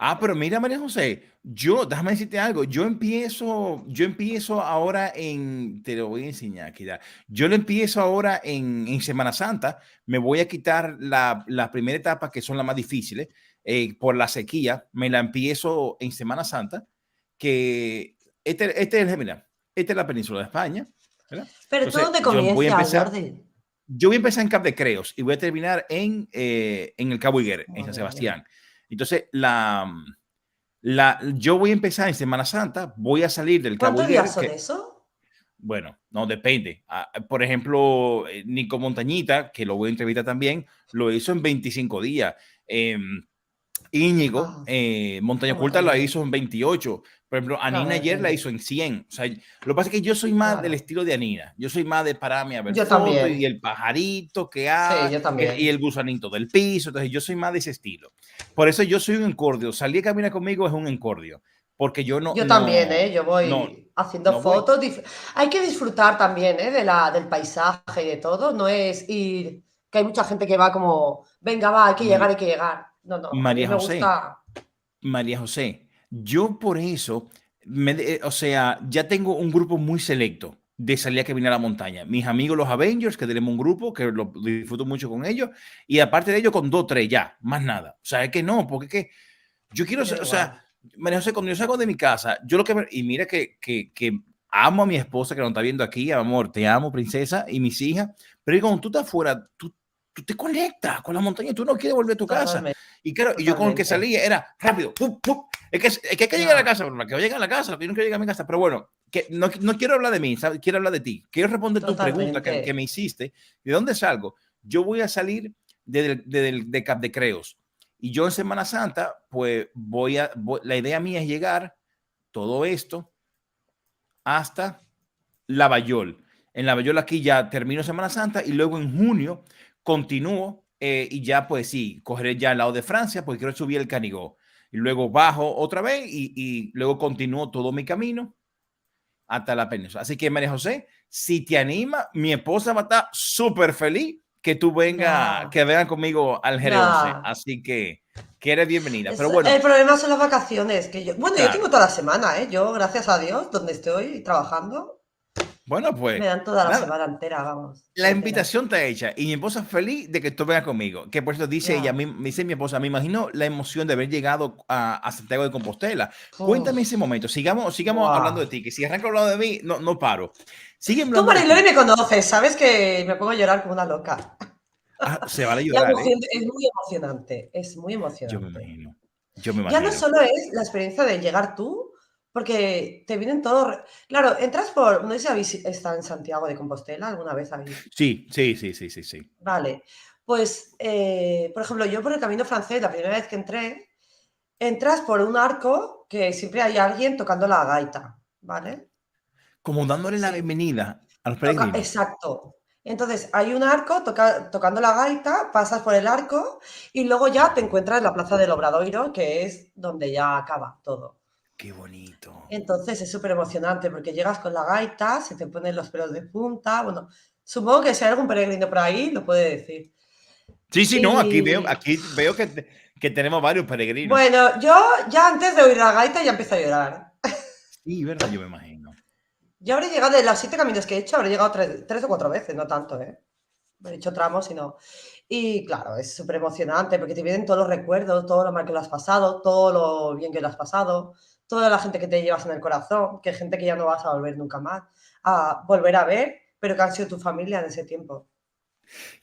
Ah, pero mira, María José, déjame decirte algo, yo empiezo ahora te lo voy a enseñar aquí, yo lo empiezo ahora en Semana Santa, me voy a quitar la primera etapa, que son las más difíciles, por la sequía, me la empiezo en Semana Santa, que mira, esta es la península de España, ¿verdad? Pero ¿tú Entonces, dónde comienzas, Jordi? yo voy a empezar en Cap de Creos y voy a terminar en el Cabo Higuer, en San Madre mía. Sebastián. Entonces, yo voy a empezar en Semana Santa, voy a salir del Cabo ¿Cuántos días Higuer, son que, eso? bueno, no depende. Por ejemplo, Nico Montañita, que lo voy a entrevistar también, lo hizo en 25 días. Íñigo, Ah, Montaña Oculta la madre, hizo en 28. Por ejemplo, Anina ayer la madre. hizo en 100. O sea, lo que pasa es que yo soy más del Claro, estilo de Anina. Yo soy más de pararme a ver yo fotos y también. el pajarito que Sí, hay yo y también. el gusanito del piso. Entonces, yo soy más de ese estilo. Por eso yo soy un encordio. Salir a caminar conmigo es un encordio. Porque yo Yo también, ¿eh? Yo no, voy haciendo no voy. fotos. Hay que disfrutar también, ¿eh? Del paisaje y de todo. No es ir, que hay mucha gente que va como, venga, va, hay que llegar, Mari- hay que llegar. No, no, a mí María me José, gusta. María José, yo por eso, o sea, ya tengo un grupo muy selecto de salir a caminar a la montaña. Mis amigos los Avengers, que tenemos un grupo que lo disfruto mucho con ellos, y aparte de ellos con dos, tres, ya, más nada. O sea, es que no, porque es que yo quiero, Yo o sea, igual. María José, cuando yo salgo de mi casa, yo lo que, y mira que amo a mi esposa que nos está viendo aquí, amor, te amo, princesa, y mis hijas, pero cuando tú estás afuera, tú te conectas con la montaña, tú no quieres volver a tu casa. Totalmente, Y claro, y yo con el que totalmente. salía era rápido, ¡pup, pup! Es que hay que llegar a la Ya, casa, para que llegue a la casa, lo que yo no quiero llegar a mi casa, pero bueno, que no quiero hablar de mí, ¿sabes? Quiero hablar de ti. Quiero responder tu pregunta que totalmente. me hiciste. ¿De dónde salgo? Yo voy a salir de Cap de Creos. Y yo en Semana Santa, pues la idea mía es llegar todo esto hasta Lavallol. En Lavallol aquí ya termino Semana Santa y luego en junio continúo y ya pues sí, cogeré ya el lado de Francia porque quiero subir el Canigó. Y luego bajo otra vez y luego continúo todo mi camino hasta la península. Así que María José, si te anima, mi esposa va a estar súper feliz que tú venga, Ya, que vengan conmigo al G11. ya. Así que eres bienvenida. Pero bueno, El problema son las vacaciones, que yo, bueno, yo tengo claro. toda la semana, ¿eh? Yo, gracias a Dios, donde estoy trabajando, Bueno, me pues dan toda la nada. semana entera, vamos, La entera. invitación está hecha y mi esposa feliz de que tú vengas conmigo. Que por eso dice ella, Ya. me dice mi esposa, me imagino la emoción de haber llegado a Santiago de Compostela. Cuéntame ese Uf, momento. Sigamos hablando de buah. ti, que si arranco hablando de mí, no paro. Sigue Tú, hablando de Mariloli, ti. me conoces, sabes que me pongo a llorar como una loca. Se vale La llorar, ¿eh? emoción es muy emocionante, es muy Yo me emocionante. imagino. Yo me Ya no imagino. solo es la experiencia de llegar tú, porque te vienen todos... Claro, entras por... No sé si habéis estado en Santiago de Compostela, alguna vez habéis... Sí, sí, sí, sí, sí, sí. Vale, pues, por ejemplo, yo por el camino francés, la primera vez que entré, entras por un arco que siempre hay alguien tocando la gaita, ¿vale? Como dándole la Sí, bienvenida a los peregrinos. exacto. Entonces, hay un arco tocando la gaita, pasas por el arco y luego ya te encuentras en la Plaza del Obradoiro, que es donde ya acaba todo. Qué bonito. Entonces es súper emocionante porque llegas con la gaita, se te ponen los pelos de punta. Bueno, supongo que si hay algún peregrino por ahí lo puede decir. Sí, sí, no, Y aquí veo que tenemos varios peregrinos. bueno, yo ya antes de oír la gaita ya empiezo a llorar. Sí, ¿verdad? Yo me imagino. Yo habré llegado de los 7 caminos que he hecho, habré llegado tres o 4 veces, no tanto, ¿eh? He hecho tramos y no. Y claro, es súper emocionante porque te vienen todos los recuerdos, todo lo mal que lo has pasado, todo lo bien que lo has pasado, toda la gente que te llevas en el corazón, que gente que ya no vas a volver nunca más, a volver a ver, pero que han sido tu familia en ese tiempo.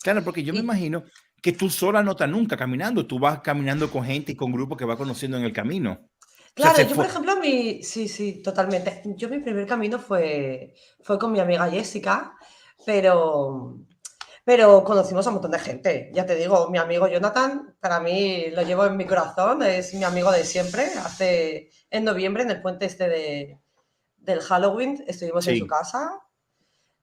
Claro, porque yo me Y imagino que tú sola no estás nunca caminando, tú vas caminando con gente y con grupos que vas conociendo en el camino. O sea, claro, se yo, por fue. ejemplo, sí, sí, totalmente. Yo mi primer camino fue con mi amiga Jessica, pero conocimos a un montón de gente. Ya te digo, mi amigo Jonathan, para mí lo llevo en mi corazón, es mi amigo de siempre. En noviembre, en el puente del Halloween, estuvimos en su Sí, casa.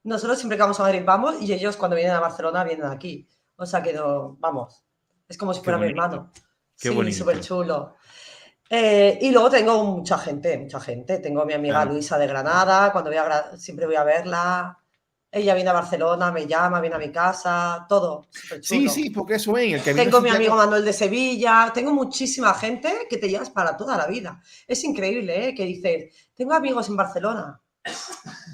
Nosotros siempre que vamos a Madrid vamos y ellos cuando vienen a Barcelona vienen aquí. O sea que no, vamos, es como si qué fuera mi bonito, hermano. qué Sí, súper bonito. chulo. Y luego tengo mucha gente, mucha gente. Tengo a mi amiga Claro. Luisa de Granada, cuando siempre voy a verla. Ella viene a Barcelona, me llama, viene a mi casa, todo, súper Sí, chulo. sí, porque eso es, en el Camino de Tengo mi amigo Santiago. Manuel de Sevilla, tengo muchísima gente que te llevas para toda la vida. Es increíble, ¿eh? Que dices, tengo amigos en Barcelona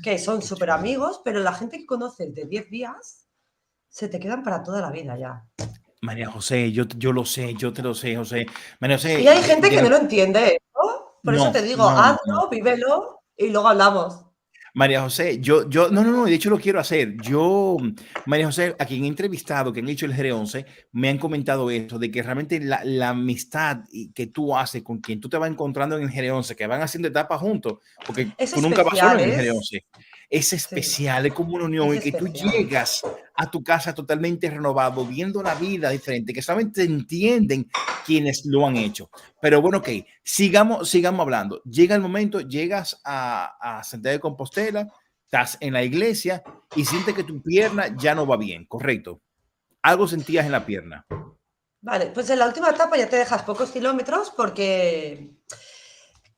que son Qué súper chulo. amigos, pero la gente que conoces de 10 días se te quedan para toda la vida ya. María José, yo lo sé, yo te lo sé, José. María Y José, hay gente que no lo entiende, ¿no? Por eso te no, digo, no, no. hazlo, vívelo y luego hablamos. María José, no, de hecho lo quiero hacer. María José, a quien he entrevistado, que han hecho el G11, me han comentado eso, de que realmente la amistad que tú haces con quien tú te vas encontrando en el G11, que van haciendo etapas juntos, porque Es tú nunca vas solo especial, en el es, G11, es sí, especial, es como una unión es y que tú especial. llegas a tu casa totalmente renovado, viendo la vida diferente, que solamente entienden quienes lo han hecho. Pero bueno, ok, sigamos hablando. Llega el momento, llegas a Santiago de Compostela, estás en la iglesia y sientes que tu pierna ya no va bien, correcto. Algo sentías en la pierna. Vale, pues en la última etapa ya te dejas pocos kilómetros porque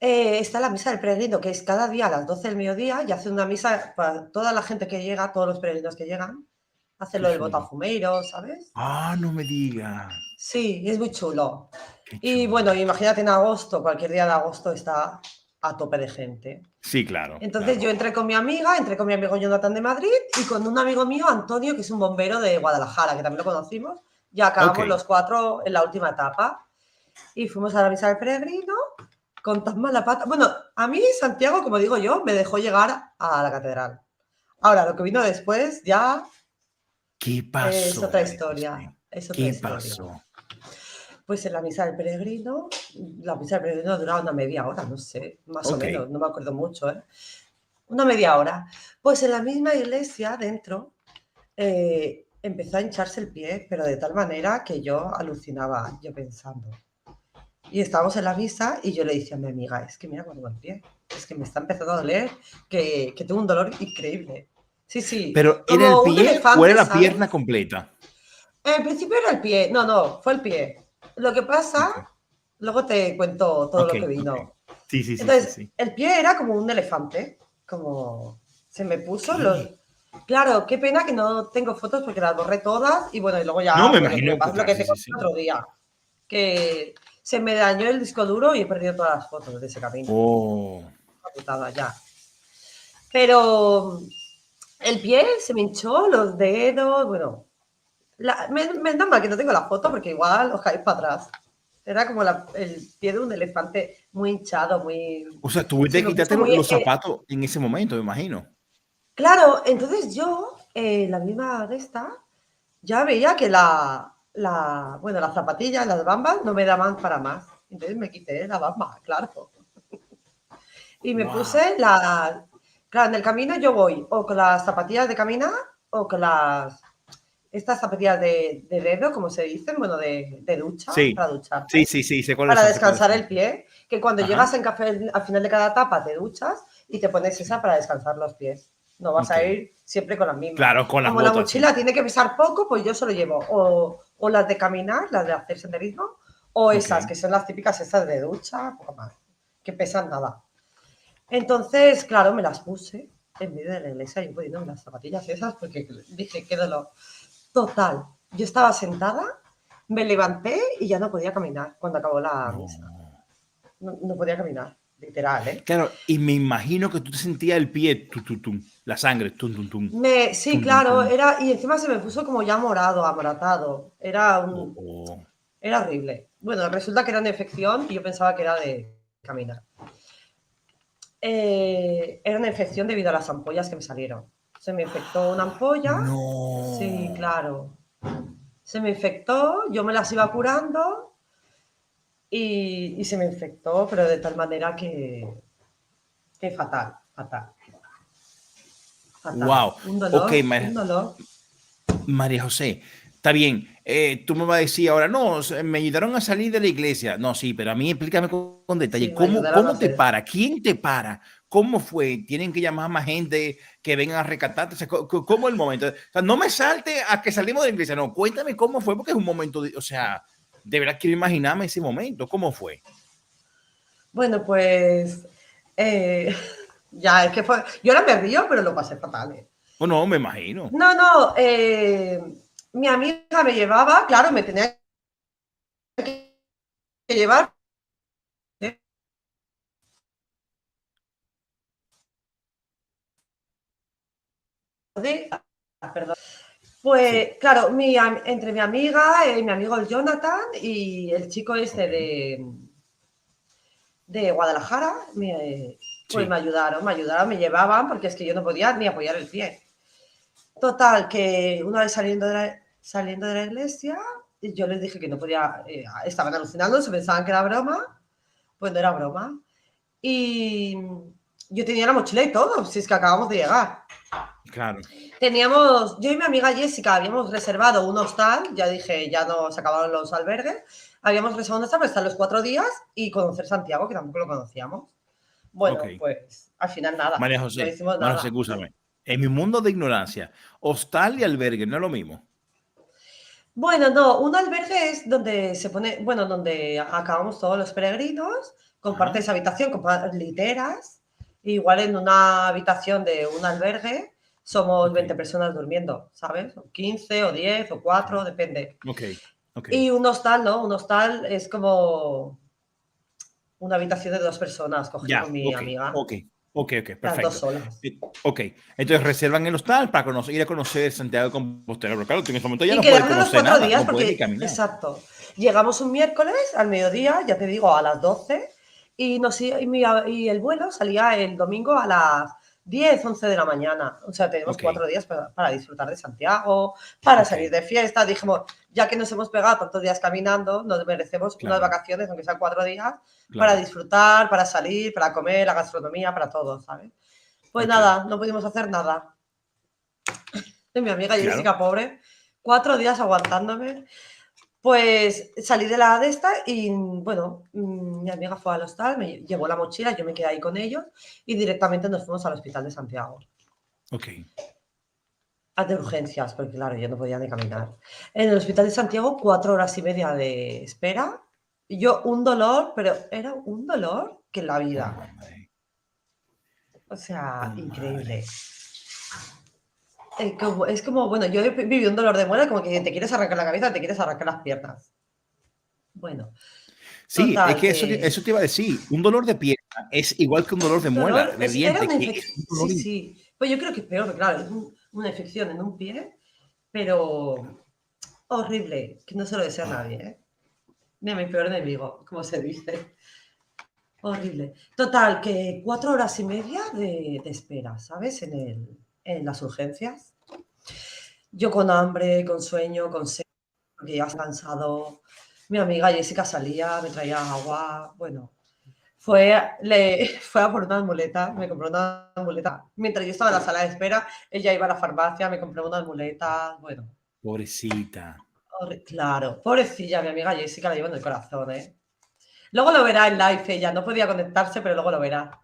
está la misa del peregrino, que es cada día a las 12 del mediodía y hace una misa para toda la gente que llega, todos los peregrinos que llegan, hace Qué lo del chulo. botafumeiro, ¿sabes? Ah, no me diga. Sí, es muy chulo. Qué Y chulo. bueno, imagínate en agosto, cualquier día de agosto está a tope de gente. Sí, claro, Entonces claro. yo entré con mi amiga, entré con mi amigo Jonathan de Madrid y con un amigo mío, Antonio, que es un bombero de Guadalajara, que también lo conocimos, y Ok. acabamos los cuatro en la última etapa. Y fuimos a la misa del peregrino con tan mala pata. Bueno, a mí Santiago, como digo yo, me dejó llegar a la catedral. Ahora, lo que vino después ya ¿Qué es pasó, otra María historia, José? es otra ¿Qué historia. pasó? Pues en la misa del peregrino duraba una media hora, no sé, más o Ok. menos, no me acuerdo mucho, ¿eh? Una media hora. Pues en la misma iglesia, dentro, empezó a hincharse el pie, pero de tal manera que yo alucinaba, yo pensando. Y estábamos en la misa y yo le decía a mi amiga, es que mira cómo va el pie, es que me está empezando a doler, que tengo un dolor increíble. Sí, sí, ¿Pero era el como un pie o era elefante, la ¿sabes? pierna completa? En principio era el pie, no, fue el pie. Lo que pasa, Ok, luego te cuento todo ok, lo que ok. vino. Sí, sí, sí, sí, Entonces, sí. el pie era como un elefante, como se me puso los... ¿Qué? Claro, qué pena que no tengo fotos porque las borré todas y bueno, y luego No, ya, me pues lo que me imagino que, pasa, lo claro, que sí, te sí, conté sí. el otro día, que se me dañó el disco duro y he perdido todas las fotos de ese camino. Oh, Una putada ya. Pero el pie se me hinchó, los dedos, bueno, me da mal que no tengo la foto porque igual os caéis para atrás. Era como el pie de un elefante muy hinchado, muy... o sea, tuviste Se que me quitarte puso muy... los zapatos en ese momento, me imagino. claro, entonces yo, la misma de esta, ya veía que bueno, las zapatillas, las bambas, no me daban para más. Entonces me quité la bamba, claro. Y me Wow. puse claro, en el camino yo voy o con las zapatillas de caminar o con estas zapatillas de dedo, como se dicen, bueno, de ducha, Sí, para sí, ducharte, sí, sí, sé cuáles para son, sé cuáles descansar son. el pie, que cuando Ajá, llegas en café, al final de cada etapa te duchas y te pones esa sí, para descansar los pies. No vas ok. a ir siempre con las mismas. Claro, con las Como la botas, sí. mochila tiene que pesar poco, pues yo solo llevo o las de caminar, las de hacer senderismo, o Ok, esas que son las típicas estas de ducha, poco más, que pesan nada. Entonces, claro, me las puse en medio de la iglesia, yo poniéndome las zapatillas esas porque dije, qué dolor. Total, yo estaba sentada, me levanté y ya no podía caminar cuando acabó la misa. no. No podía caminar, literal, ¿eh? Claro, y me imagino que tú te sentías el pie, tum, la sangre, Sí, tum, claro, tum. y encima se me puso como ya morado, amoratado. Oh, oh. Era horrible. Bueno, resulta que era una infección y yo pensaba que era de caminar. Era una infección debido a las ampollas que me salieron. Se me infectó una ampolla. No. Sí, claro. Se me infectó, yo me las iba curando y se me infectó, pero de tal manera que fatal, fatal. Fatal. Wow. Un dolor, Ok, un dolor. María José, está bien. Tú me vas a decir ahora, no, me ayudaron a salir de la iglesia. No, sí, pero a mí explícame con detalle. Sí, me ayudaron a ¿Cómo te hacer. para? ¿Quién te para? ¿Cómo fue? ¿Tienen que llamar a más gente que vengan a rescatarte? O sea, ¿cómo el momento? O sea, no me salte a que salimos de la iglesia. No, cuéntame cómo fue, porque es un momento, o sea, de verdad quiero imaginarme ese momento. ¿Cómo fue? Bueno, pues ya, es que fue. Yo ahora me río, pero lo pasé fatal. Bueno, me imagino. No, mi amiga me llevaba, claro, me tenía que llevar. Perdón. Pues Sí. claro, entre mi amiga, mi amigo el Jonathan y el chico este de Guadalajara, pues Sí. me ayudaron, me llevaban, porque es que yo no podía ni apoyar el pie. Total, que una vez saliendo de la iglesia, yo les dije que no podía, estaban alucinando, se pensaban que era broma, pues no era broma. Y yo tenía la mochila y todo, si es que acabamos de llegar. Claro. Yo y mi amiga Jessica habíamos reservado un hostal, ya dije, ya no se acabaron los albergues, habíamos reservado un hostal para estar los 4 días y conocer Santiago, que tampoco lo conocíamos. Bueno, Ok. pues al final nada, María no José, hicimos María José, nada. escúchame. En mi mundo de ignorancia, hostal y albergue no es lo mismo. Bueno, no, un albergue es donde se pone, bueno, donde acabamos todos los peregrinos, compartes habitación, compartes literas, igual en una habitación de un albergue somos 20 personas durmiendo, ¿sabes? O 15 o 10 o 4, depende. Ok, ok. Y un hostal, ¿no? Un hostal es como una habitación de 2 personas, cogí Ya, con mi ok, amiga, ok, ok, las 2 perfecto. solas. Ok, entonces reservan el hostal para ir a conocer Santiago de Compostela. Pero claro, tú en ese momento ya Y no puedes quedarnos los conocer 4 nada, días no puedes ni porque, caminar. exacto, llegamos un miércoles al mediodía, ya te digo, a las 12 y el vuelo salía el domingo a las 10, 11 de la mañana. O sea, tenemos Ok, 4 días para disfrutar de Santiago, para ok, salir de fiesta. Dijimos, ya que nos hemos pegado tantos días caminando, nos merecemos unas claro, vacaciones, aunque sean 4 días, para claro. disfrutar, para salir, para comer, la gastronomía, para todo, ¿sabes? Pues Ok, nada, no pudimos hacer nada. Y mi amiga claro. Jessica, pobre, 4 días aguantándome. Pues salí de la de esta y, bueno, mi amiga fue al hostal, me llevó la mochila, yo me quedé ahí con ellos y directamente nos fuimos al hospital de Santiago. Ok. De urgencias, porque claro, yo no podía ni caminar. En el hospital de Santiago, 4 horas y media de espera. Y yo un dolor, pero era un dolor que en la Oh, vida. madre. O sea, Oh, increíble. madre. Es como, bueno, yo he vivido un dolor de muela como que te quieres arrancar la cabeza, te quieres arrancar las piernas. Bueno, Sí, es total, que que eso te iba a decir. Un dolor de pierna es igual que un dolor de muela, dolor, de era diente, una que es infección, un sí, dolor. sí. Pues yo creo que es peor, porque claro, es una infección en un pie, pero horrible, que no se lo desea a nadie, ¿eh? Ni a mi peor enemigo, como se dice. Horrible. Total, que 4 horas y media de espera, ¿sabes? En las urgencias. Yo con hambre, con sueño, con sed, porque ya cansado. Mi amiga Jessica salía, me traía agua. Bueno, fue a por una muleta, me compró una muleta. Mientras yo estaba en la sala de espera, ella iba a la farmacia, me compró unas muletas. Bueno, Pobrecita. claro, pobrecilla, mi amiga Jessica la lleva en el corazón, ¿eh? Luego lo verá en live ella, no podía conectarse, pero luego lo verá.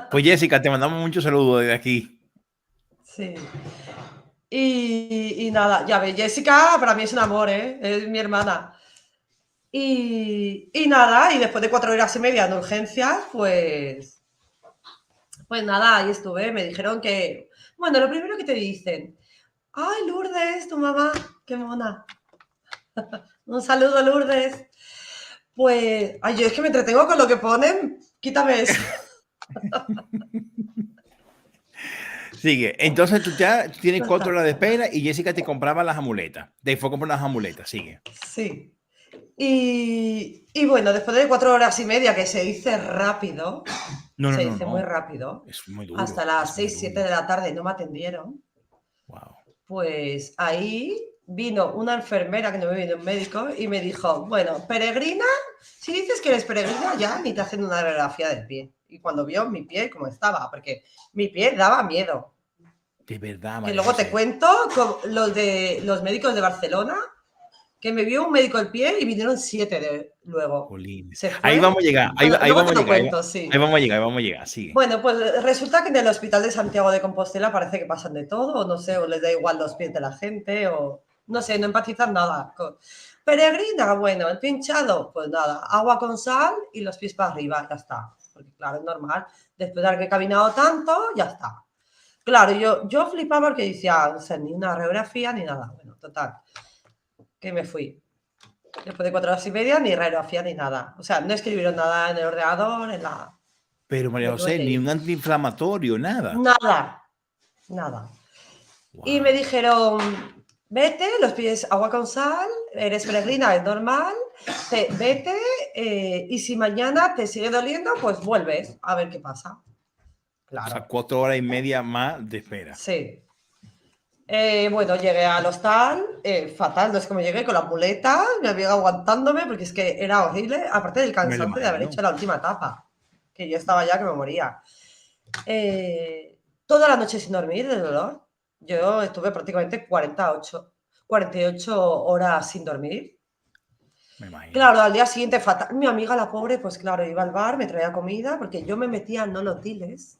Pues Jessica, te mandamos muchos saludos desde aquí. Sí. Y nada, ya ves, Jessica para mí es un amor, ¿eh? Es mi hermana. Y nada, y después de 4 horas y media en urgencias, pues nada, ahí estuve. Me dijeron que, bueno, lo primero que te dicen, ay, Lourdes, tu mamá, qué mona. Un saludo, Lourdes. Pues, ay, yo es que me entretengo con lo que ponen, quítame eso. Sigue. Entonces tú ya tienes 4 Total. horas de espera y Jessica te compraba las amuletas. Te fue a comprar las amuletas. Sigue. Sí. Y bueno, después de 4 horas y media, que se dice rápido, No, no, Se no, dice muy no. rápido. Es muy duro. Hasta las es muy 6, 7 duro. de la tarde no me atendieron. Wow. Pues ahí vino una enfermera que no me vino un médico y me dijo, bueno, peregrina, si dices que eres peregrina ya ni te hacen una radiografía del pie. Y cuando vio mi pie cómo estaba, porque mi pie daba miedo. De verdad, Que María luego te José. cuento con los médicos de Barcelona, que me vio un médico el pie y vinieron 7 luego. Jolines. Se Ahí fue. vamos a llegar. Ahí, Bueno, ahí luego vamos te a lo llegar. cuento, sí. Ahí vamos a llegar. Ahí vamos a llegar. Sigue. Bueno, pues resulta que en el hospital de Santiago de Compostela parece que pasan de todo, o no sé, o les da igual los pies de la gente, o no sé, no empatizan nada. Peregrina, bueno, el pinchado, pues nada, agua con sal y los pies para arriba, ya está. Porque claro, es normal, después de haber caminado tanto, ya está. Claro, yo flipaba porque decía, o sea, ni una radiografía ni nada. Bueno, total, que me fui. Después de 4 horas y media, ni radiografía ni nada. O sea, no escribieron nada en el ordenador, en la... Pero María Me tuve José, que ni ir. un antiinflamatorio, nada. Nada, nada. Y me Wow. dijeron, vete, los pies agua con sal, eres peregrina, es normal, vete y si mañana te sigue doliendo, pues vuelves a ver qué pasa. O sea, Claro, 4 horas y media más de espera. sí. Bueno, llegué al hostal, fatal, no es como llegué con la muleta, mi amiga aguantándome, porque es que era horrible, aparte del Me lo cansancio de haber imagino. hecho la última etapa, que yo estaba ya que me moría. Toda la noche sin dormir de dolor. Yo estuve prácticamente 48 horas sin dormir. Me imagino. Claro, al día siguiente fatal. Mi amiga, la pobre, pues claro, iba al bar, me traía comida, porque yo me metía nolotiles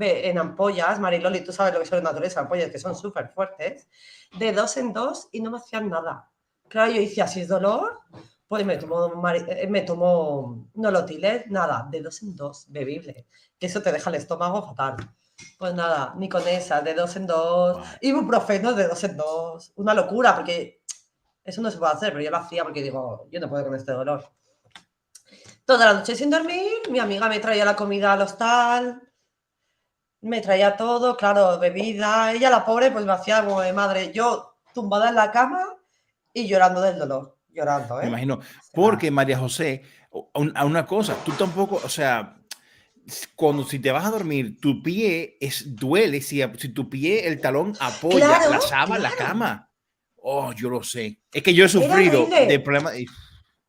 en ampollas, Mariloli, tú sabes lo que son las naturales ampollas, que son súper fuertes, de 2 en 2 y no me hacían nada. Claro, yo decía, si es dolor, pues me tomo nolotiles, nada, de 2 en 2, bebible, que eso te deja el estómago fatal. Pues nada, ni con esa, de 2 en 2, Wow. ibuprofeno de 2 en 2, una locura, porque eso no se puede hacer, pero yo lo hacía porque digo, yo no puedo con este dolor. Toda la noche sin dormir, mi amiga me traía la comida al hostal, me traía todo, claro, bebida. Ella, la pobre, pues me hacía como de madre. Yo tumbada en la cama y llorando del dolor. Llorando, Me ¿eh? imagino. O sea, Porque María José, a una cosa, tú tampoco, o sea, cuando si te vas a dormir, tu pie duele, si tu pie, el talón apoya claro, la sábana, la claro. cama. Oh, yo lo sé. Es que yo he Era sufrido de horrible. problemas. Es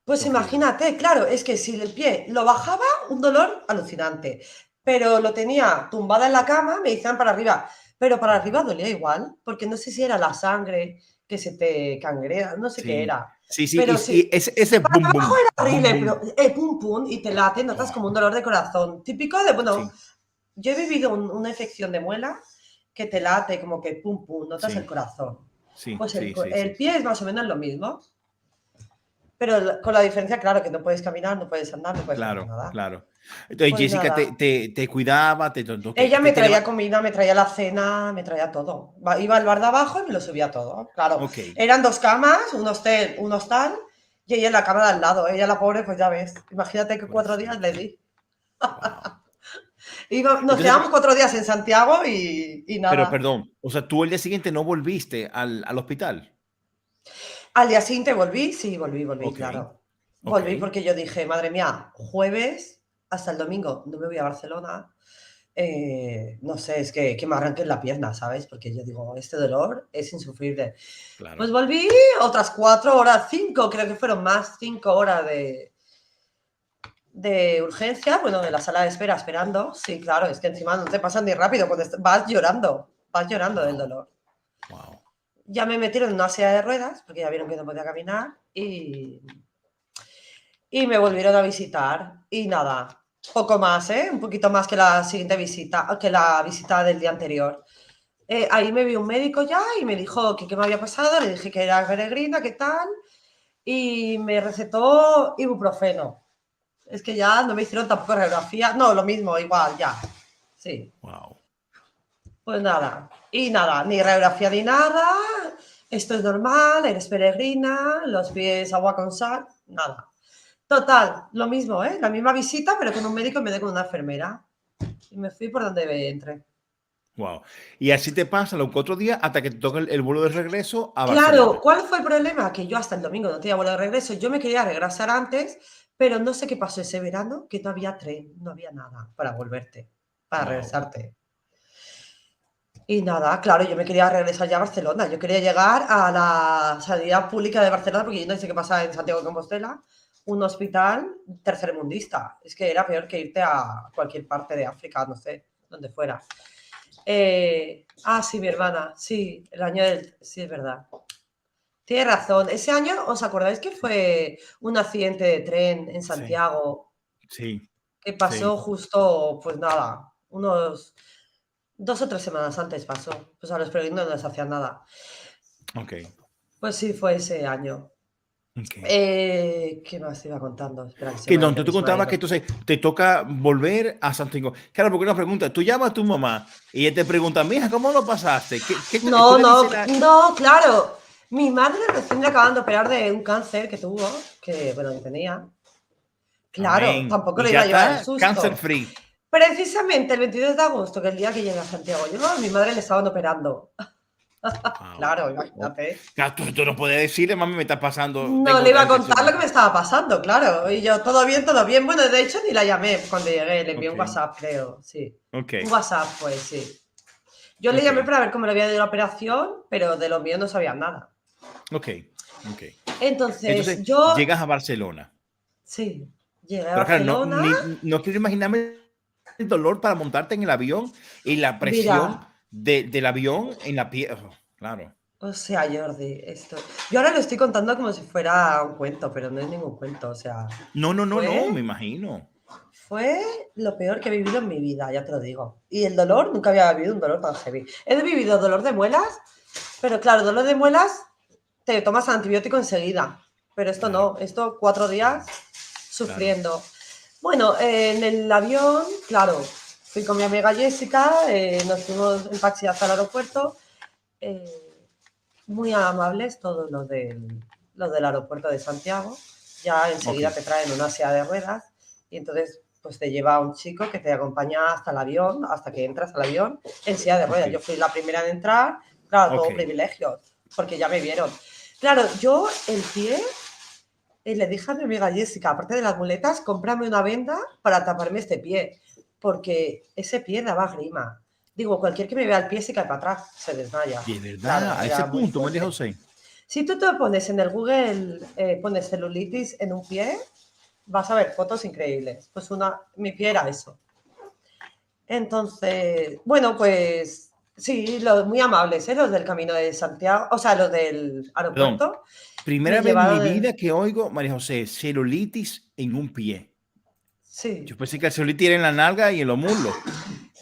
Pues horrible. imagínate, claro, es que si el pie lo bajaba, un dolor alucinante. Pero lo tenía tumbada en la cama, me decían para arriba. Pero para arriba dolía igual, porque no sé si era la sangre que se te cangrena, no sé qué Sí, era. sí, sí. Pero Y sí, ese boom, abajo boom, era boom, horrible, pero boom. pum, pum, y te late, notas Oh, como un dolor de corazón. Típico de, bueno, sí, yo he vivido una infección de muela que te late, como que pum, pum, notas el sí, corazón. sí, Pues sí, sí, el sí. pie es más o menos lo mismo, pero con la diferencia, claro, que no puedes caminar, no puedes andar, no puedes hacer Claro, nada. claro. Entonces, Pues Jessica nada, te cuidaba, ok, ella me traía comida, me traía la cena, me traía todo. Iba al bar de abajo y me lo subía todo. Claro, ok. eran 2 camas, un hostal, y ella en la cama de al lado. Ella, la pobre, pues ya ves. Imagínate que 4 días le Pobrecita. di. Wow. Nos Entonces, quedamos 4 días en Santiago y pero nada. perdón, o sea, tú el día siguiente no volviste al hospital. Al día siguiente volví, sí, volví, Ok, claro. ok. Volví porque yo dije, madre mía, jueves hasta el domingo no me voy a Barcelona. No sé, es que me arranquen la pierna, ¿sabes? Porque yo digo, este dolor es insufrible. Pues Claro. volví otras 4 horas, 5, creo que fueron más, 5 horas de urgencia, bueno, en la sala de espera esperando. Sí, claro, es que encima no te pasan ni rápido, cuando vas llorando del Wow, dolor. wow. Ya me metieron en una silla de ruedas, porque ya vieron que no podía caminar, y me volvieron a visitar. Y nada, poco más, ¿eh? Un poquito más que la siguiente visita, que la visita del día anterior. Ahí me vio un médico ya y me dijo que qué me había pasado, le dije que era peregrina, qué tal, y me recetó ibuprofeno. Es que ya no me hicieron tampoco radiografía, no, lo mismo, igual, ya. Sí, Wow. pues nada, y nada, ni radiografía ni nada, esto es normal, eres peregrina, los pies agua con sal, nada. Total, lo mismo, La misma visita, pero con un médico en vez de con una enfermera. Y me fui por donde entré. Wow. Y así te pasa los 4 días hasta que te toca el vuelo de regreso a Claro, Barcelona. ¿cuál fue el problema? Que yo hasta el domingo no tenía vuelo de regreso. Yo me quería regresar antes, pero no sé qué pasó ese verano, que no había tren, no había nada para volverte, para Wow. regresarte. Y nada, claro, yo me quería regresar ya a Barcelona. Yo quería llegar a la sanidad pública de Barcelona, porque yo no sé qué pasa en Santiago de Compostela, un hospital tercermundista. Es que era peor que irte a cualquier parte de África, no sé, donde fuera. Sí, mi hermana, sí, el año del... Sí, es verdad. Tienes razón. Ese año, ¿os acordáis que fue un accidente de tren en Sí, Santiago sí, que pasó sí. justo, pues nada, unos 2 o 3 semanas antes pasó? Pues a los peregrinos no les hacían nada. Ok, Pues sí, fue ese año. ok. ¿Qué más te iba contando? Espera, Que no, tú te se me ha contabas que ido. entonces te toca volver a Santiago. Claro, porque una pregunta, tú llamas a tu mamá y ella te pregunta, mija, ¿cómo lo pasaste? Tú No, le no, dices la... no, claro. Mi madre recién le acaban de operar de un cáncer que tuvo, que bueno, que tenía. Claro, Amén. tampoco Y le ya iba a llevar el está, cancer susto. free. Precisamente el 22 de agosto, que es el día que llegué a Santiago, yo a mi madre le estaban operando. Wow. Claro, Oh. imagínate. Claro, tú no puedes decirle, mami, me está pasando, No le tengo iba a infección contar de lo que me esto. estaba pasando, claro. Y yo, todo bien, todo bien. Bueno, de hecho, ni la llamé cuando llegué. Le envié Ok, un WhatsApp, creo, sí. ok, Un WhatsApp, pues sí. Yo le ok, llamé para ver cómo le había ido la operación, pero de lo mío no sabía nada. ok, ok. Entonces, Entonces, yo, llegas a Barcelona. sí, llegué a Pero claro, Barcelona. no quiero imaginarme el dolor para montarte en el avión y la Mira, presión del avión en la piel. Oh, claro. o sea, Jordi, esto. Yo ahora lo estoy contando como si fuera un cuento, pero no es ningún cuento. O sea, No, no, no, no, me fue, imagino. fue lo peor que he vivido en mi vida, ya te lo digo. Y el dolor, nunca había vivido un dolor tan heavy. He vivido dolor de muelas, pero claro, dolor de muelas te tomas antibiótico enseguida. Pero esto Claro, no, esto 4 días claro. sufriendo. Bueno, en el avión, claro, fui con mi amiga Jessica, nos fuimos en taxi hasta el aeropuerto. eh, Muy amables todos los del aeropuerto de Santiago. Ya Ok, enseguida te traen una silla de ruedas y entonces pues te lleva un chico que te acompaña hasta el avión, hasta que entras al avión en silla de ok, ruedas. Yo fui la primera en entrar, claro, ok. todo privilegios, porque ya me vieron. Claro, yo el pie, le dije a mi amiga Jessica, aparte de las muletas, cómprame una venda para taparme este pie, porque ese pie daba grima. Digo, cualquier que me vea el pie se cae para atrás, se desmaya. De Claro, verdad, a ese era muy punto, María fuerte. José. Si tú te pones en el Google, pones celulitis en un pie, vas a ver fotos increíbles. Pues mi pie era eso. Entonces, bueno, pues sí, muy amables, los del Camino de Santiago, o sea, los del Perdón, aeropuerto, me primera vez en mi llevaron, vida que oigo, María José, celulitis en un pie. Yo sí. pensé que el celulitis era en la nalga y en los muslos.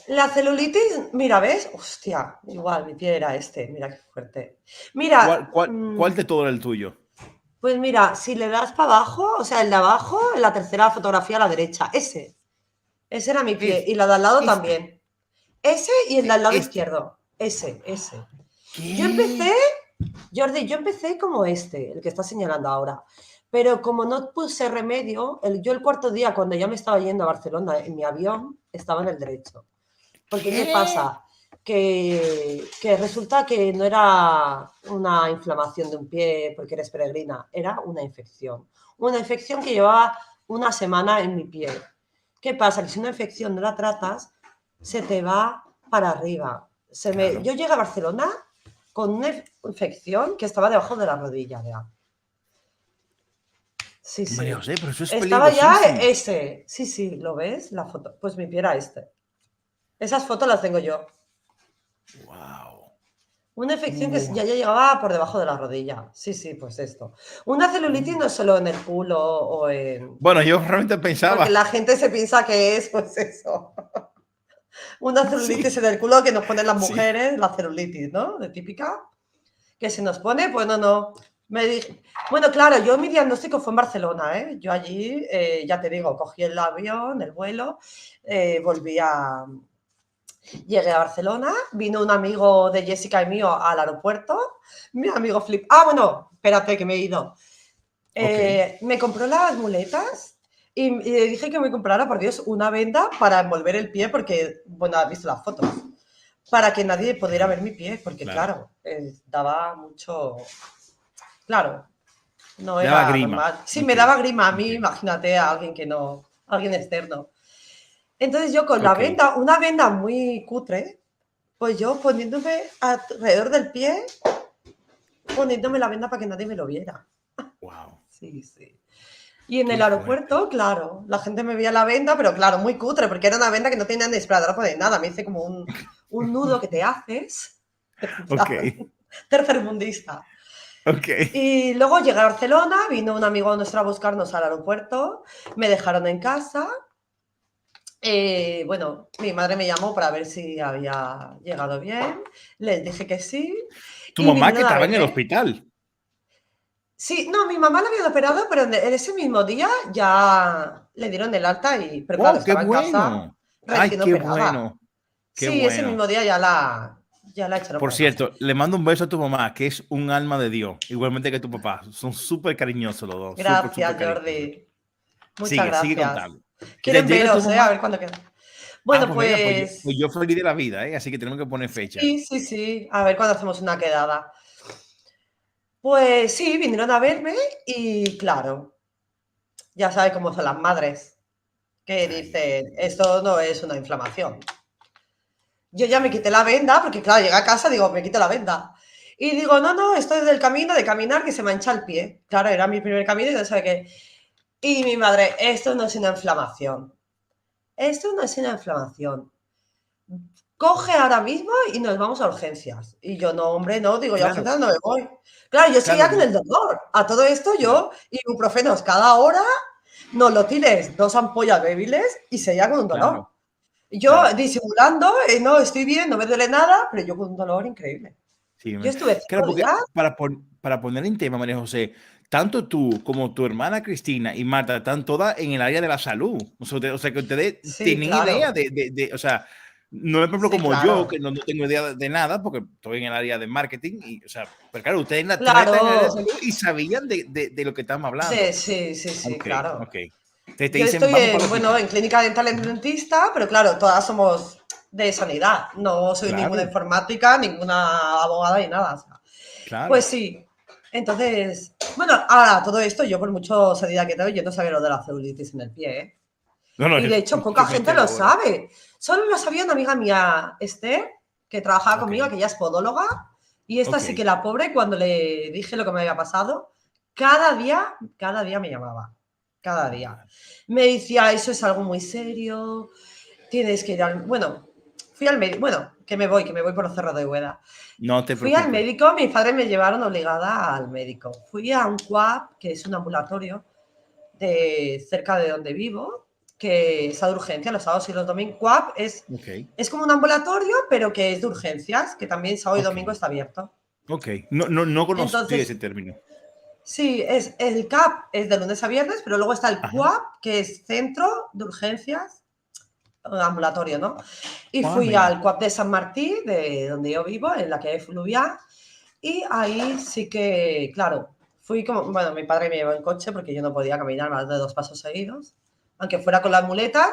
La celulitis, mira, ¿ves? Hostia, igual mi pie era este, mira qué fuerte. Mira, ¿Cuál de todo era el tuyo? pues mira, si le das para abajo, o sea, el de abajo, la tercera fotografía a la derecha, ese era mi pie, Es y la de al lado este, también. Ese y el de al lado este. izquierdo, ese. Yo empecé, ¿Qué? Jordi, yo empecé como el que está señalando ahora, pero como no puse remedio, yo el cuarto día, cuando ya me estaba yendo a Barcelona en mi avión, estaba en el derecho. Porque ¿qué ¿Qué? pasa? Que resulta que no era una inflamación de un pie porque eres peregrina, era una infección. Una infección que llevaba una semana en mi pie. ¿Qué pasa? Que si una infección no la tratas, se te va para arriba. Claro. Yo llegué a Barcelona con una infección que estaba debajo de la rodilla. Ya. Sí, María sí. José, pero eso es Estaba ya peligrosísimo. ese. Sí, sí, ¿lo ves? La foto. Pues mi pie era este. Esas fotos las tengo yo. Wow. Una infección que ya llegaba por debajo de la rodilla. Sí, sí, pues esto. Una celulitis no es solo en el culo o en... Bueno, yo realmente Porque pensaba. la gente se piensa que es, pues eso. Una celulitis Sí, en el culo que nos ponen las sí. mujeres, la celulitis, ¿no? De típica. Que se nos pone, pues no. Bueno, claro, yo mi diagnóstico fue en Barcelona, ¿eh? Yo allí, ya te digo, cogí el avión, el vuelo, volví a... Llegué a Barcelona, vino un amigo de Jessica y mío al aeropuerto, mi amigo Flip. Ah, bueno, espérate que me he ido. Ok. Me compró las muletas y le dije que me comprara, por Dios, una venda para envolver el pie porque, bueno, has visto las fotos. para que nadie pudiera ver mi pie, porque Claro. claro, daba mucho... Claro, no Daba era grima. normal. Sí, me Ok, daba grima a mí, ok, imagínate a alguien que no, alguien externo. Entonces yo con la ok. venda, una venda muy cutre, pues yo poniéndome alrededor del pie, poniéndome la venda para que nadie me lo viera. Wow, Sí, sí. Y en el qué fuerte. aeropuerto, claro, la gente me veía la venda, pero claro, muy cutre, porque era una venda que no tenía ni esparadrapo de nada. Me hice como un nudo que te haces, en Ok, plan, tercermundista. ok. Y luego llegué a Barcelona, vino un amigo nuestro a buscarnos al aeropuerto, me dejaron en casa. Bueno, mi madre me llamó para ver si había llegado bien, les dije que sí Tu y mamá que vinieron a estaba en el verme. hospital. Sí, no, mi mamá la había operado, pero en ese mismo día ya le dieron el alta y, pero claro, Wow, qué estaba en casa bueno. Ay, recién qué operada. bueno, qué Sí, ese bueno. mismo día ya la echaron Por para casa. cierto, le mando un beso a tu mamá, que es un alma de Dios, igualmente que tu papá. Son súper cariñosos los dos, súper, súper Gracias, cariñosos. Jordi. Muchas Sigue gracias. contando. Mira, Quieren llega tu veros, a mamá. ver cuándo queda. Ah, Bueno, pues mira, pues pues yo feliz de la vida, ¿eh? Así que tenemos que poner fecha. sí, sí, sí. A ver cuándo hacemos una quedada. Pues sí, vinieron a verme y claro, ya sabes cómo son las madres, que Ay, ay, dicen, esto no es una inflamación. Yo ya me quité la venda, porque claro, llegué a casa, digo, me quito la venda. Y digo, no, no, esto es del camino de caminar que se mancha el pie. Claro, era mi primer camino y no sabe qué. Y mi madre, esto no es una inflamación. Esto no es una inflamación. Coge ahora mismo y nos vamos a urgencias. Y yo, no, hombre, no, digo, yo a claro, urgencias no me voy. Claro, yo claro, seguía con el dolor. A todo esto claro, yo, ibuprofenos cada hora, no lo tires, 2 ampollas débiles y seguía con un dolor. claro, Yo claro. disimulando, no, estoy bien, no me duele nada, pero yo con un dolor increíble. Sí, Yo man. estuve Claro, 5 días. porque para poner en tema, María José, tanto tú como tu hermana Cristina y Marta están todas en el área de la salud. O sea, que ustedes Sí, tienen idea claro. o sea, no es por ejemplo Sí, como yo, claro. que no tengo idea de nada, porque estoy en el área de marketing, y, o sea, pero claro, ustedes en la tres están en el área de Claro. salud y sabían de lo que estamos hablando. Sí, sí, sí, Ok, claro. ok. Te Yo dicen, estoy vamos para el bueno, hospital. en clínica dental en dentista, pero claro, todas somos de sanidad. No soy ninguna Claro, informática, ninguna abogada ni nada. O sea. Pues claro. sí. Entonces, bueno, ahora todo esto, yo por mucho sanidad que tengo, yo no sabía lo de la celulitis en el pie, ¿eh? No, no, Y de hecho, yo poca me gente entero lo ahora. sabe. Solo lo sabía una amiga mía, Esther, que trabajaba Ok, conmigo, que ella es podóloga. Y esta sí ok. que la pobre, cuando le dije lo que me había pasado, cada día me llamaba. Cada día. Me decía, eso es algo muy serio, tienes que ir al... Bueno, fui al médico, bueno, que me voy por los cerros de Úbeda. No te Fui al preocupes. médico, mis padres me llevaron obligada al médico. Fui a un CUAP, que es un ambulatorio cerca de donde vivo, que es de urgencia los sábados y los domingos. CUAP Ok, es como un ambulatorio, pero que es de urgencias, que también sábado y ok. domingo está abierto. Ok, no conocí ese Entonces, término. sí, el CAP es de lunes a viernes, pero luego está el Ajá. CUAP, que es Centro de Urgencias Ambulatorio, ¿no? Y Ah, fui mira. al CUAP de San Martí, de donde yo vivo, en la calle Fluviá, y ahí sí que, claro, fui como, bueno, mi padre me llevó en coche porque yo no podía caminar más de 2 pasos seguidos, aunque fuera con las muletas,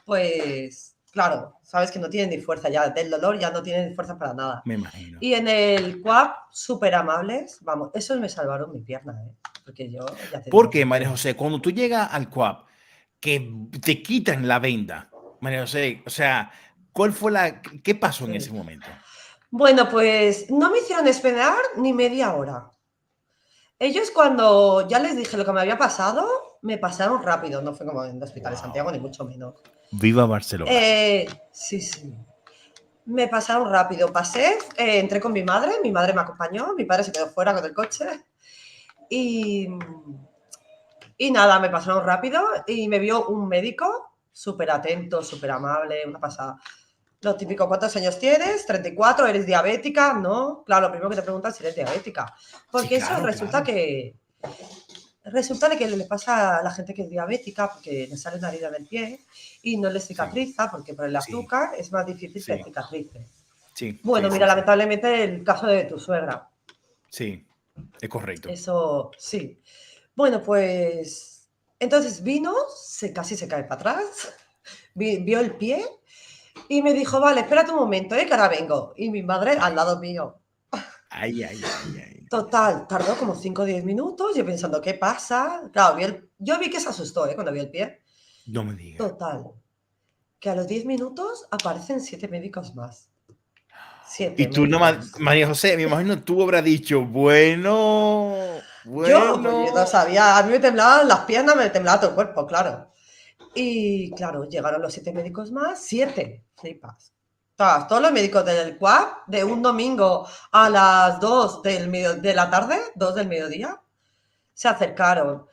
pues, claro, sabes que no tienen ni fuerza ya, del dolor ya no tienen fuerza para nada. Me imagino. Y en el CUAP, súper amables, vamos, esos me salvaron mi pierna, ¿eh? Porque yo, ya te digo, Porque, María José, cuando tú llegas al CUAP, que te quitan la venda, María José, o sea, ¿qué pasó en ese sí. momento? Bueno, pues no me hicieron esperar ni media hora. Ellos cuando ya les dije lo que me había pasado, me pasaron rápido, no fue como en el Hospital de Santiago, Wow. ni mucho menos. Viva Barcelona. Sí, sí. Me pasaron rápido, pasé, entré con mi madre me acompañó, mi padre se quedó fuera con el coche y, y nada, me pasaron rápido y me vio un médico súper atento, súper amable, una pasada. Lo típico, ¿cuántos años tienes? 34, ¿eres diabética? No, claro, lo primero que te preguntan es si eres diabética, Sí, porque eso claro, claro. resulta de que le pasa a la gente que es diabética porque le sale una herida en el pie y no le Sí, cicatriza porque por el sí, azúcar es más difícil que sí, cicatrice. sí, Bueno, sí, mira, sí, sí. lamentablemente el caso de tu suegra, Sí, es correcto. eso sí. Bueno, pues entonces vino, casi se cae para atrás, vio el pie Y me dijo, vale, espérate un momento, que ahora vengo. Y mi madre al lado mío. Ay, ay, ay, ay. Total, tardó como 5 o 10 minutos, yo pensando, ¿qué pasa? Claro, yo vi que se asustó, cuando vi el pie. No me digas. Total, que a los 10 minutos aparecen 7 médicos más. 7 Y tú nomás, médicos. María José, me imagino tú habrás dicho, bueno, Pues yo no bueno. sabía, a mí me temblaban las piernas, me temblaba todo el cuerpo, claro. Y claro, llegaron los 7 médicos más, 7, flipas. Todos los médicos del CUAP, de un domingo a las 2 de la tarde, 2 del mediodía, se acercaron.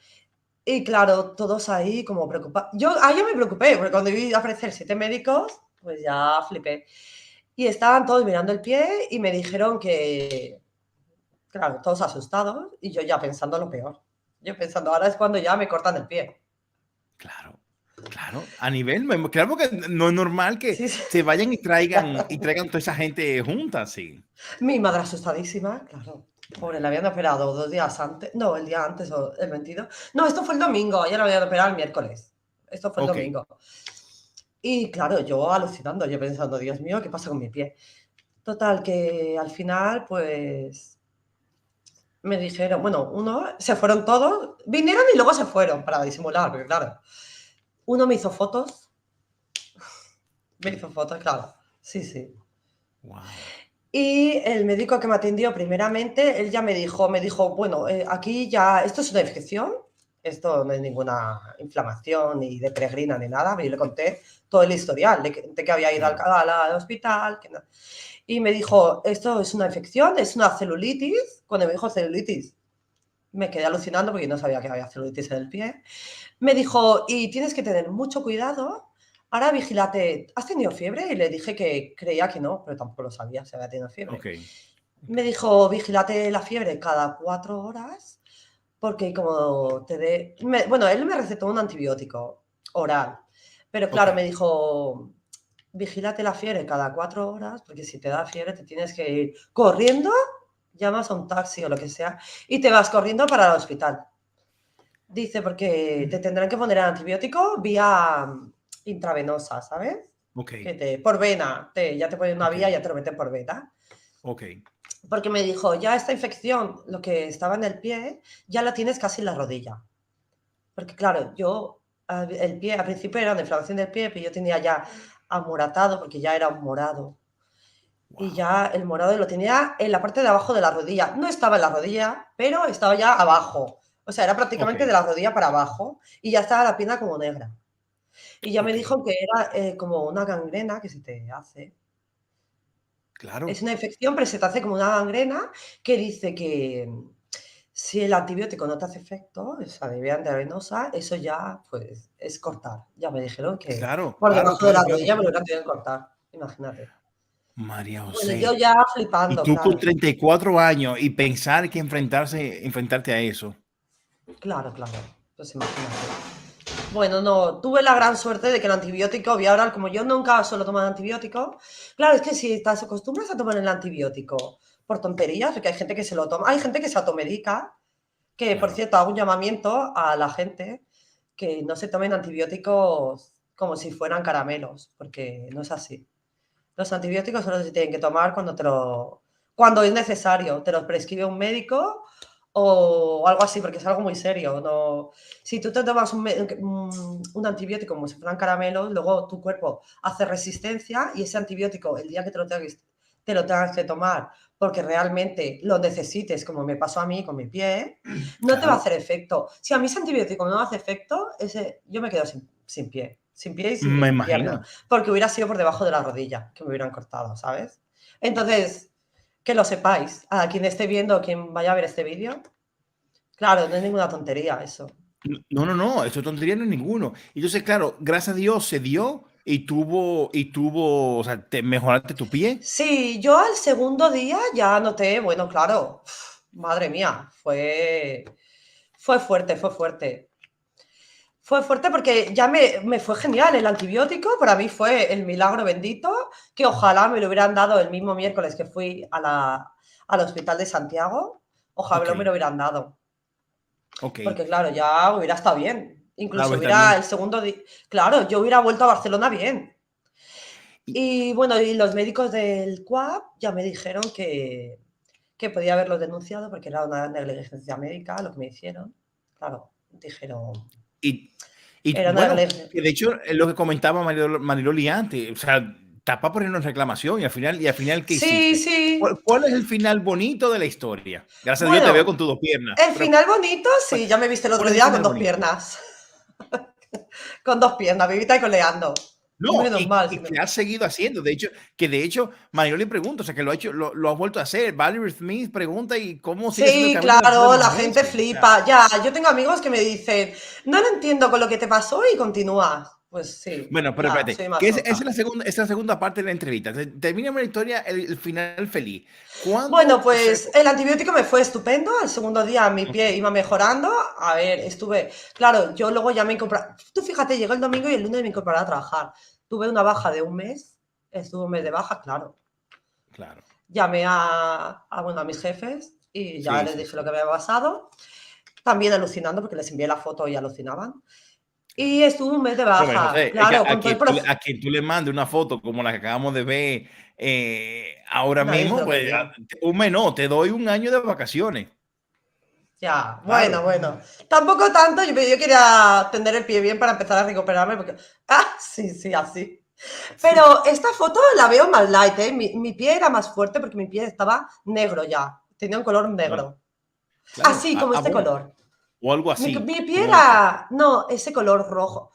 Y claro, todos ahí como preocupados. Yo me preocupé, porque cuando vi aparecer 7 médicos, pues ya flipé. Y estaban todos mirando el pie y me dijeron que, claro, todos asustados y yo ya pensando lo peor. Yo pensando, ahora es cuando ya me cortan el pie. Claro, claro. A nivel, claro, porque no es normal que Sí, sí. se vayan y traigan toda esa gente junta, sí. Mi madre asustadísima, claro. Pobre, la habían operado 2 días antes. No, el día antes o el 22. No, esto fue el domingo. Ya la habían operado el miércoles. Esto fue el Ok. domingo. Y claro, yo alucinando, yo pensando, Dios mío, ¿qué pasa con mi pie? Total, que al final, pues me dijeron, bueno, se fueron todos, vinieron y luego se fueron para disimular, porque claro, uno me hizo fotos, claro, sí, sí. Wow. Y el médico que me atendió primeramente, él ya me dijo, bueno, aquí ya, esto es una infección, esto no es ninguna inflamación ni de peregrina ni nada, yo le conté todo el historial de que había ido al hospital, que no. Y me dijo, esto es una infección, es una celulitis. Cuando me dijo celulitis, me quedé alucinando porque no sabía que había celulitis en el pie. Me dijo, y tienes que tener mucho cuidado. Ahora vigílate, ¿has tenido fiebre? Y le dije que creía que no, pero tampoco lo sabía si había tenido fiebre. Ok. Me dijo, vigílate la fiebre cada 4 horas, porque como te dé... Bueno, él me recetó un antibiótico oral, pero claro, Ok. me dijo, vigílate la fiebre cada 4 horas, porque si te da fiebre te tienes que ir corriendo, llamas a un taxi o lo que sea, y te vas corriendo para el hospital. Dice, porque te tendrán que poner el antibiótico vía intravenosa, ¿sabes? Ok. Por vena, ya te ponen una Ok. vía y ya te lo meten por vena. Ok. Porque me dijo, ya esta infección, lo que estaba en el pie, ya la tienes casi en la rodilla. Porque claro, el pie, al principio era una inflamación del pie, pero yo tenía ya amoratado, porque ya era un morado. Y Wow. ya el morado lo tenía en la parte de abajo de la rodilla. No estaba en la rodilla, pero estaba ya abajo. O sea, era prácticamente Ok. de la rodilla para abajo y ya estaba la pierna como negra. Y ya me Ok. dijo que era como una gangrena que se te hace. Claro. Es una infección, pero se te hace como una gangrena que dice que si el antibiótico no te hace efecto, esa vía intravenosa, eso ya pues es cortar. Ya me dijeron que Claro, por claro, debajo de la claro, claro, rodilla me lo claro. hubieran tenido que cortar. Imagínate. María Bueno, yo José. ya Y flipando, tú con claro. 34 años y pensar que enfrentarte a eso. Claro, claro. Pues imagínate. Bueno, no, tuve la gran suerte de que el antibiótico, vía oral, como yo nunca suelo tomar antibiótico, claro, es que si te acostumbras a tomar el antibiótico por tonterías, porque hay gente que se lo toma, hay gente que se automedica, que por Claro. cierto hago un llamamiento a la gente que no se tomen antibióticos como si fueran caramelos, porque no es así. Los antibióticos solo se tienen que tomar cuando es necesario, te los prescribe un médico o algo así, porque es algo muy serio. No, si tú te tomas un antibiótico como si fueran caramelos, luego tu cuerpo hace resistencia y ese antibiótico, el día que te lo tengas que tomar porque realmente lo necesites, como me pasó a mí con mi pie, no te va a Claro. hacer efecto. Si a mí ese antibiótico no me hace efecto, yo me quedo sin pie y Me sin pierna, imagino. porque hubiera sido por debajo de la rodilla que me hubieran cortado, ¿sabes? Entonces, que lo sepáis, a quien esté viendo, quien vaya a ver este vídeo, claro, no es ninguna tontería eso. No, no, no, eso tontería no es ninguno. Entonces, claro, gracias a Dios se dio o sea, te mejoraste tu pie. Sí, yo al segundo día ya noté, bueno, claro, madre mía, fue fuerte, fue fuerte. Fue fuerte porque ya me fue genial el antibiótico, para mí fue el milagro bendito, que ojalá me lo hubieran dado el mismo miércoles que fui al hospital de Santiago, Ok, ojalá me lo hubieran dado, ok. porque claro, ya hubiera estado bien, Claro, incluso está hubiera bien. el segundo día, claro, yo hubiera vuelto a Barcelona bien. Y bueno, y los médicos del CUAP ya me dijeron que podía haberlo denunciado porque era una negligencia médica lo que me hicieron. Claro, dijeron, Y, y era una bueno, negligencia. que de hecho es lo que comentaba Mariloli antes, o sea, tapa poniendo reclamación y al final, ¿qué Sí, hiciste? sí. ¿Cuál es el final bonito de la historia? Gracias a Dios te veo Bueno, con tus dos piernas, el pero final bonito, ¿cuál, sí, ya me viste el cuál otro es el día con final dos bonito? piernas. Con dos piernas, vivita y coleando. No, Menos mal. y que has seguido haciendo. De hecho, Mario le pregunta, o sea, que lo ha hecho, lo ha vuelto a hacer. Valerie Smith pregunta y cómo sigue siendo el Sí, camino después de claro, los la gente meses. O sea, flipa. Ya, yo tengo amigos que me dicen, no lo entiendo con lo que te pasó y continúas. Pues sí, bueno, pero ya, espérate, soy que esa es masoca. esa es la segunda parte de la entrevista. Termina la historia, el final feliz. Bueno, ¿Cuándo? O sea, pues el antibiótico me fue estupendo. Al segundo día mi pie iba mejorando. A ver, estuve. Claro, yo luego ya me incorporé. Tú fíjate, llegó el domingo y el lunes me incorporé a trabajar. Tuve una baja de un mes. Estuve un mes de baja, claro. claro. Llamé bueno, a mis jefes y ya Sí, les sí, dije lo sí. que me había pasado. También alucinando porque les envié la foto y alucinaban. Y estuve un mes de Bueno, María baja, José, es que claro, con todo el proceso. a quien tú le mandes una foto como la que acabamos de ver ahora Nadie se mismo, lo pues creía. un menor, te doy un año de vacaciones. Ya, Claro. bueno, bueno. Tampoco tanto, yo quería tener el pie bien para empezar a recuperarme porque... Ah, sí, sí, así. Pero esta foto la veo más light, ¿eh? Mi pie era más fuerte porque mi pie estaba negro ya. Tenía un color Claro. negro. Claro. Así, como este Bueno. color. O algo Mi, así, mi pie como este. era... No, ese color rojo.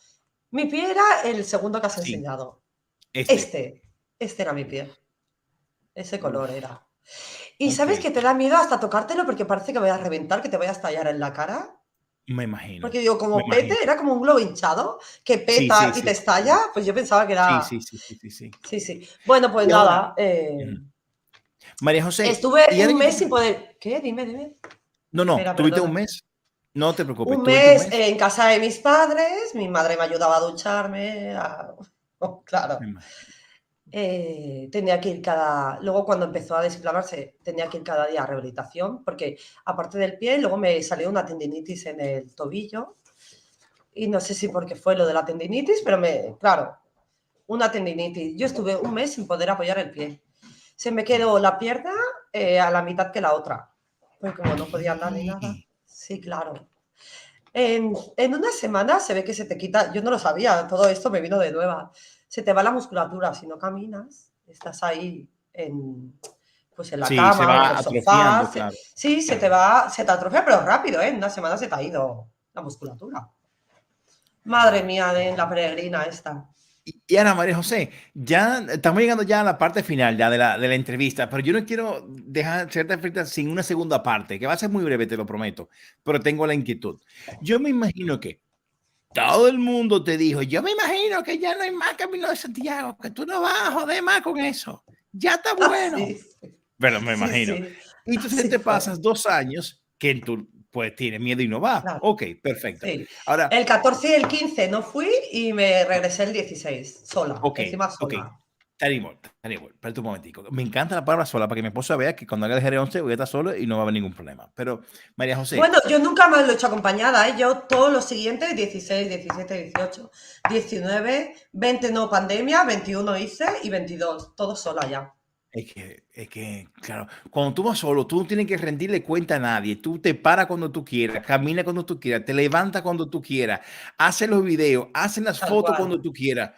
Mi pie era el segundo que has Sí, enseñado. este. Este. Este era mi pie. Ese color Uf, era. Y sabes okey, que te da miedo hasta tocártelo porque parece que voy a reventar, que te voy a estallar en la cara. me imagino, Porque digo, me como pete, imagino. era como un globo hinchado que Sí, peta sí, y sí, te sí, sí. estalla. Pues yo pensaba que Sí, era. sí, sí, sí, sí, sí. Sí, sí. Bueno, pues Y ahora nada. ujú. María José, Estuve y ahora un yo te mes sin quiero poder. ¿Qué? Dime, dime. no, Espera, ¿tuviste un perdona. mes? No te Un preocupes, ¿tuviste un mes mes? en casa de mis padres. Mi madre me ayudaba a ducharme. Oh, claro. Me imagino. Tenía que ir cada. Luego, cuando empezó a desinflamarse, tenía que ir cada día a rehabilitación, porque aparte del pie, luego me salió una tendinitis en el tobillo. Y no sé si porque fue lo de la tendinitis, pero claro, una tendinitis. Yo estuve un mes sin poder apoyar el pie. Se me quedó la pierna a la mitad que la otra. Pues como no podía andar ni nada. ¿Qué? Sí, claro. En una semana se ve que se te quita, yo no lo sabía, todo esto me vino de nueva. Se te va la musculatura si no caminas, estás ahí pues en la Sí, se cama o en va el sofá. atrofiando, claro. Sí, se te atrofia, pero rápido, ¿eh? En una semana se te ha ido la musculatura. Madre mía, de la peregrina esta. Y ahora, María José, ya estamos llegando ya a la parte final ya de la entrevista, pero yo no quiero dejar cierta entrevista sin una segunda parte, que va a ser muy breve, te lo prometo, pero tengo la inquietud. Yo me imagino que todo el mundo te dijo, yo me imagino que ya no hay más Camino de Santiago, que tú no vas a joder más con eso. Ya está bueno. Sí, Pero me sí, imagino. sí. Y entonces Así te fue. pasas 2 años que tú pues tienes miedo y no vas. Claro, Ok, perfecto. sí. Ahora, El 14 y el 15 no fui y me regresé el 16 sola, ok, encima ok. sola. Tenemos, espérate un momentico. Me encanta la palabra sola para que mi esposa vea que cuando haga el GR11 voy a estar solo y no va a haber ningún problema. Pero, María José, Bueno, yo nunca más lo he hecho acompañada, ¿eh? Yo todos los siguientes, 16, 17, 18, 19, 20 no pandemia, 21 hice y 22, todo sola ya. claro, cuando tú vas solo, tú no tienes que rendirle cuenta a nadie. Tú te paras cuando tú quieras, camina cuando tú quieras, te levantas cuando tú quieras, haces los videos, haces las Tal fotos cuando cual. tú quieras.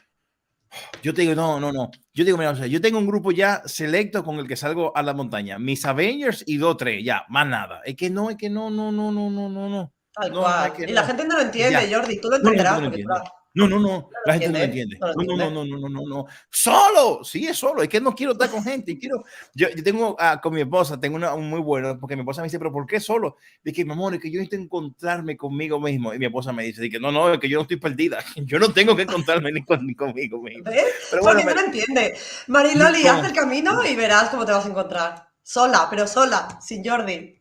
Yo te digo, no. Yo digo, mira, o sea, yo tengo un grupo ya selecto con el que salgo a la montaña. Mis Avengers y 2, 3, ya, más nada. Es que no. Tal No, es cual. que Y la no. gente no lo Y ya. entiende, Jordi, tú lo No, la gente no entenderás lo porque tú entiende. No. no lo La gente no lo entiendes, entiende. no lo entiendes. No. Solo, sí es solo. Es que no quiero estar con gente. Yo tengo con mi esposa, tengo un muy bueno, porque mi esposa me dice, pero ¿por qué solo? De que, mi amor, es que yo necesito encontrarme conmigo mismo. Y mi esposa me dice, de que no, es que yo no estoy perdida. Yo no tengo que encontrarme ni conmigo mismo. ¿Ves? Pero bueno, Porque no lo entiende. Mariloli, haz no. el camino y verás cómo te vas a encontrar. Sola, pero sola, sin Jordi.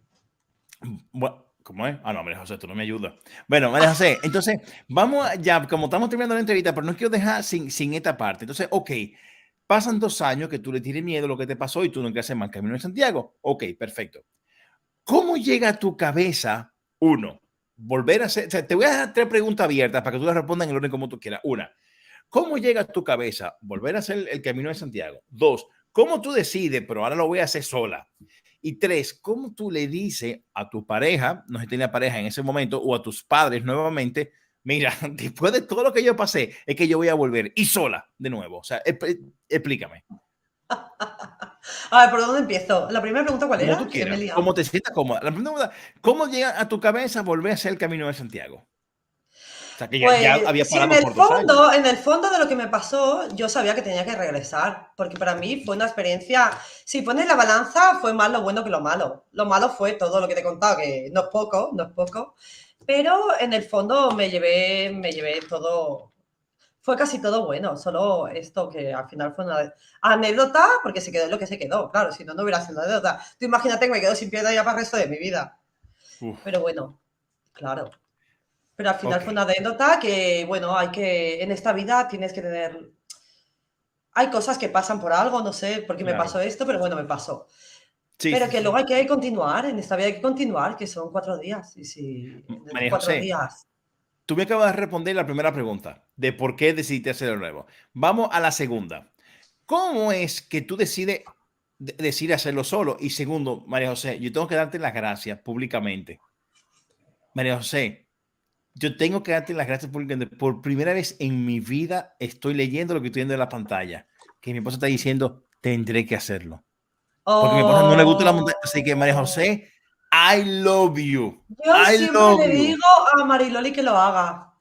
Bueno, ¿cómo es? No, María José, tú no me ayudas. Bueno, María José, entonces, vamos ya, como estamos terminando la entrevista, pero no quiero dejar sin esta parte. Entonces, ok, pasan 2 años que tú le tienes miedo a lo que te pasó y tú no quieres hacer más Camino de Santiago. Ok, perfecto. ¿Cómo llega a tu cabeza, uno, volver a hacer, o sea, te voy a dejar 3 preguntas abiertas para que tú las respondas en el orden como tú quieras. Una, ¿cómo llega a tu cabeza volver a hacer el Camino de Santiago? 2, ¿cómo tú decides, pero ahora lo voy a hacer sola? Y 3, ¿cómo tú le dices a tu pareja, no sé si tenía pareja en ese momento, o a tus padres nuevamente, mira, después de todo lo que yo pasé, es que yo voy a volver y sola de nuevo? O sea, explícame. A ver, ¿por dónde empiezo? La primera pregunta, ¿cuál Como era? tú Que me he quieras, liado. como te sientas cómoda. La pregunta, ¿cómo llega a tu cabeza volver a hacer el Camino de Santiago? O sea, que ya Pues había sí, parado por 2 años. en el fondo de lo que me pasó, yo sabía que tenía que regresar, porque para mí fue una experiencia, si pones la balanza, fue más lo bueno que lo malo. Lo malo fue todo lo que te he contado, que no es poco, no es poco, pero en el fondo me llevé todo, fue casi todo bueno, solo esto que al final fue una anécdota, porque se quedó lo que se quedó, claro, si no, no hubiera sido una anécdota. Tú imagínate que me quedo sin pierna ya para el resto de mi vida. Uf, Pero bueno, claro. Pero al final ok, fue una anécdota que, bueno, hay que, en esta vida tienes que tener, hay cosas que pasan por algo, no sé por qué me claro. pasó esto, pero bueno, me pasó. Sí, Pero sí, que sí. luego hay que continuar, en esta vida hay que continuar, que son 4 días. Y si en esos María 4 José, días, tú me acabas de responder la primera pregunta de por qué decidiste hacerlo nuevo. Vamos a la segunda. ¿Cómo es que tú decides hacerlo solo? Y segundo, María José, yo tengo que darte las gracias públicamente. María José, yo tengo que darte las gracias públicamente. Por primera vez en mi vida estoy leyendo lo que estoy viendo en la pantalla. Que mi esposa está diciendo, tendré que hacerlo. Porque a mi esposa no le gusta la montaña. Así que María oh, José, I love you. yo I siempre love le you. digo a Mariloli que lo haga.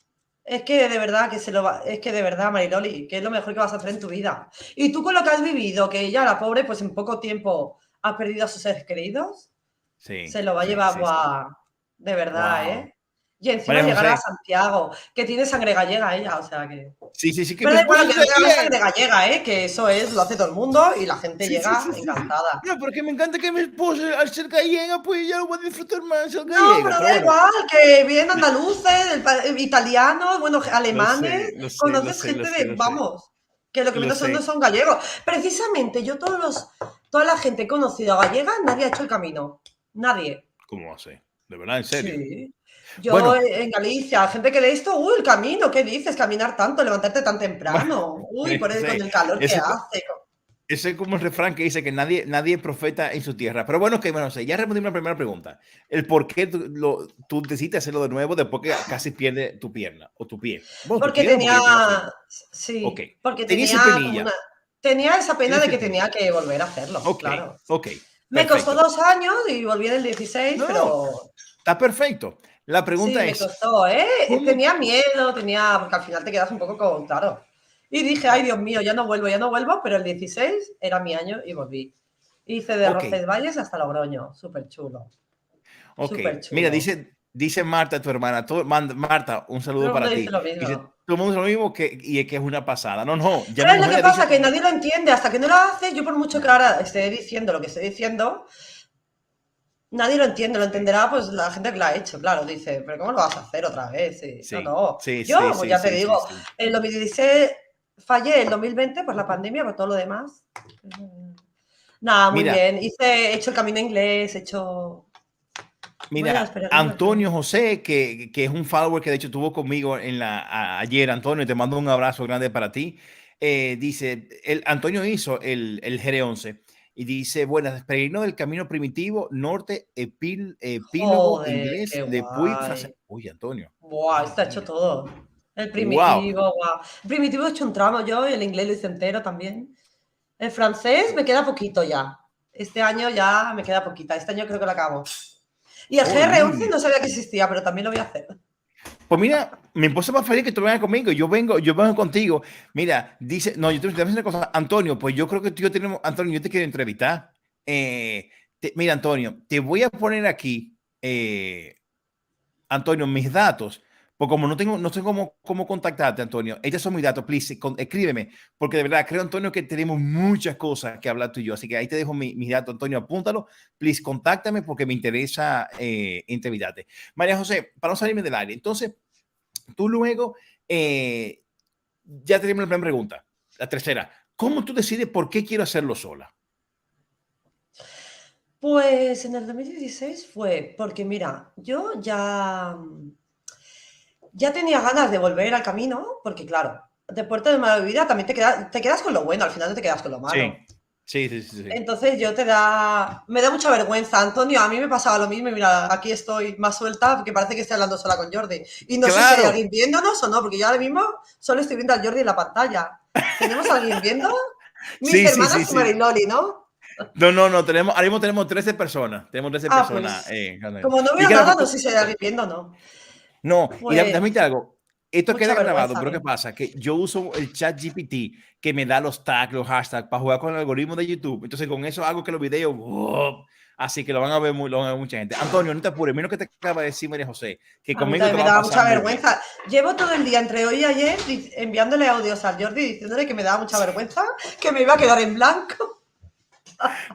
Es que de verdad que se lo va, es que de verdad, Mariloli, que es lo mejor que vas a hacer en tu vida. Y tú con lo que has vivido, que ella, la pobre, pues en poco tiempo ha perdido a sus seres queridos, Sí, se lo va a sí, llevar, sí, sí. buah, de verdad, Wow. ¿eh? Y encima María llegar a José, Santiago, que tiene sangre gallega ella, o sea que... sí, sí, sí, que Pero mi da igual, esposa aunque está no tenga la bien. sangre gallega, ¿eh? Que eso es, lo hace todo el mundo y la gente Sí, sí, llega sí, sí, sí. encantada. No, porque me encanta que mi esposa, al ser gallega, pues ya lo voy a disfrutar más, ser No, gallego. pero Pero da bueno, igual, que vienen andaluces, italianos, bueno, lo alemanes, sé, lo sé, lo conoces sé, lo gente sé, de, lo sé. vamos, que lo que Lo menos son no sé. son gallegos. Precisamente, yo toda la gente conocida gallega, nadie ha hecho el camino. Nadie. ¿Cómo va a ser? De verdad, en serio. Sí. Yo Bueno, en Galicia, gente que de esto, uy, el camino, ¿qué dices? Caminar tanto, levantarte tan temprano. Uy, con sí, el calor que ese, hace. ese es como el refrán que dice que nadie es profeta en su tierra. Pero bueno, que bueno, sé, ya respondimos la primera pregunta. El por qué tú decidiste hacerlo de nuevo después que casi pierdes tu pierna o tu pie. Bueno, tu Porque pierna porque tenía, ya tengo fe. Ok. sí, porque Tenía esa tenía como una, penilla. tenía esa pena Tienes de esa que penilla. tenía que volver a hacerlo, Ok, claro. ok. Me costó Perfecto. 2 años y volví en el 16, No, pero está perfecto. La sí, pregunta me es, costó, ¿eh? ¿cómo? Tenía miedo, porque al final te quedas un poco con, claro. Y dije, ay, Dios mío, ya no vuelvo, pero el 16 era mi año y volví. Hice de Ok, Roncesvalles hasta Logroño, súper chulo, ok. súper Mira, chulo. dice Marta, tu hermana. Marta, un Todo saludo el mundo para dice ti. lo Dice, mismo. todo el mundo dice lo mismo y es que es una pasada. No, no, ya mi ¿Sabes lo mujer que le dice pasa? Que también. nadie lo entiende. Hasta que no lo hace, yo por mucho que No, ahora esté diciendo lo que estoy diciendo, nadie lo entiende, lo sí, entenderá pues la gente que lo ha hecho, claro, dice, pero ¿cómo lo vas a hacer otra vez? Sí, no, sí, no. sí, Yo, sí, pues sí, ya te sí, digo, sí, sí. en 2016 fallé, en 2020 pues la pandemia, por todo lo demás. Nada, muy Mira, bien. He hecho el camino inglés, he hecho... Voy a las Mira, peregrinas. Antonio José, que es un follower que de hecho estuvo conmigo ayer, Antonio, te mando un abrazo grande para ti. Dice, Antonio hizo el GR11 y dice, buenas, peregrino del camino primitivo, norte, epílogo Joder, inglés qué de Puy, francés. guay. Oye, Antonio, Buah, madre está hecho mía. todo. El Wow. primitivo, guau. El primitivo he hecho un tramo yo, y el inglés lo hice entero también. El francés me queda poquito ya. Este año ya me queda poquita. Este año creo que lo acabo. Y el GR11 Jolín. no sabía que existía, pero también lo voy a hacer. Pues mira, mi esposa va feliz que tú vengas conmigo. Yo vengo contigo. Mira, dice, no, yo te voy a decir una cosa, Antonio, pues yo creo que tú y yo tenemos, Antonio, yo te quiero entrevistar. Mira, Antonio, te voy a poner aquí, Antonio, mis datos, porque como no sé cómo contactarte, Antonio, estos son mis datos, please, escríbeme, porque de verdad creo, Antonio, que tenemos muchas cosas que hablar tú y yo, así que ahí te dejo mis datos, Antonio, apúntalo, please, contáctame porque me interesa entrevistarte. María José, para no salirme del aire, entonces, tú luego, ya tenemos la primera pregunta, la tercera, ¿cómo tú decides por qué quiero hacerlo sola? Pues en el 2016 fue porque, mira, ya tenía ganas de volver al camino, porque claro, de Puerto de Maravilla también te quedas con lo bueno, al final no te quedas con lo malo. Sí. Entonces me da mucha vergüenza, Antonio, a mí me pasaba lo mismo y mira, aquí estoy más suelta porque parece que estoy hablando sola con Jordi. Y no sé si hay alguien viéndonos o no, porque yo ahora mismo solo estoy viendo al Jordi en la pantalla. ¿Tenemos a alguien viendo? Mis hermanas y Mariloli, ¿no? No, tenemos, ahora mismo tenemos 13 personas. Tenemos 13 personas. Pues, como no veo nada, no sé si hay alguien viendo o no. No, Pues, y dame algo. Esto queda grabado, pero ¿eh? ¿qué pasa? Que yo uso el chat GPT que me da los tags, los hashtags para jugar con el algoritmo de YouTube. Entonces, con eso hago que los videos, así que lo van a ver mucha gente. Antonio, no te apures. Mira lo que te acaba de decir María José, que conmigo te me va a da pasar mucha vergüenza. Llevo todo el día entre hoy y ayer enviándole audios al Jordi diciéndole que me daba mucha vergüenza, que me iba a quedar en blanco.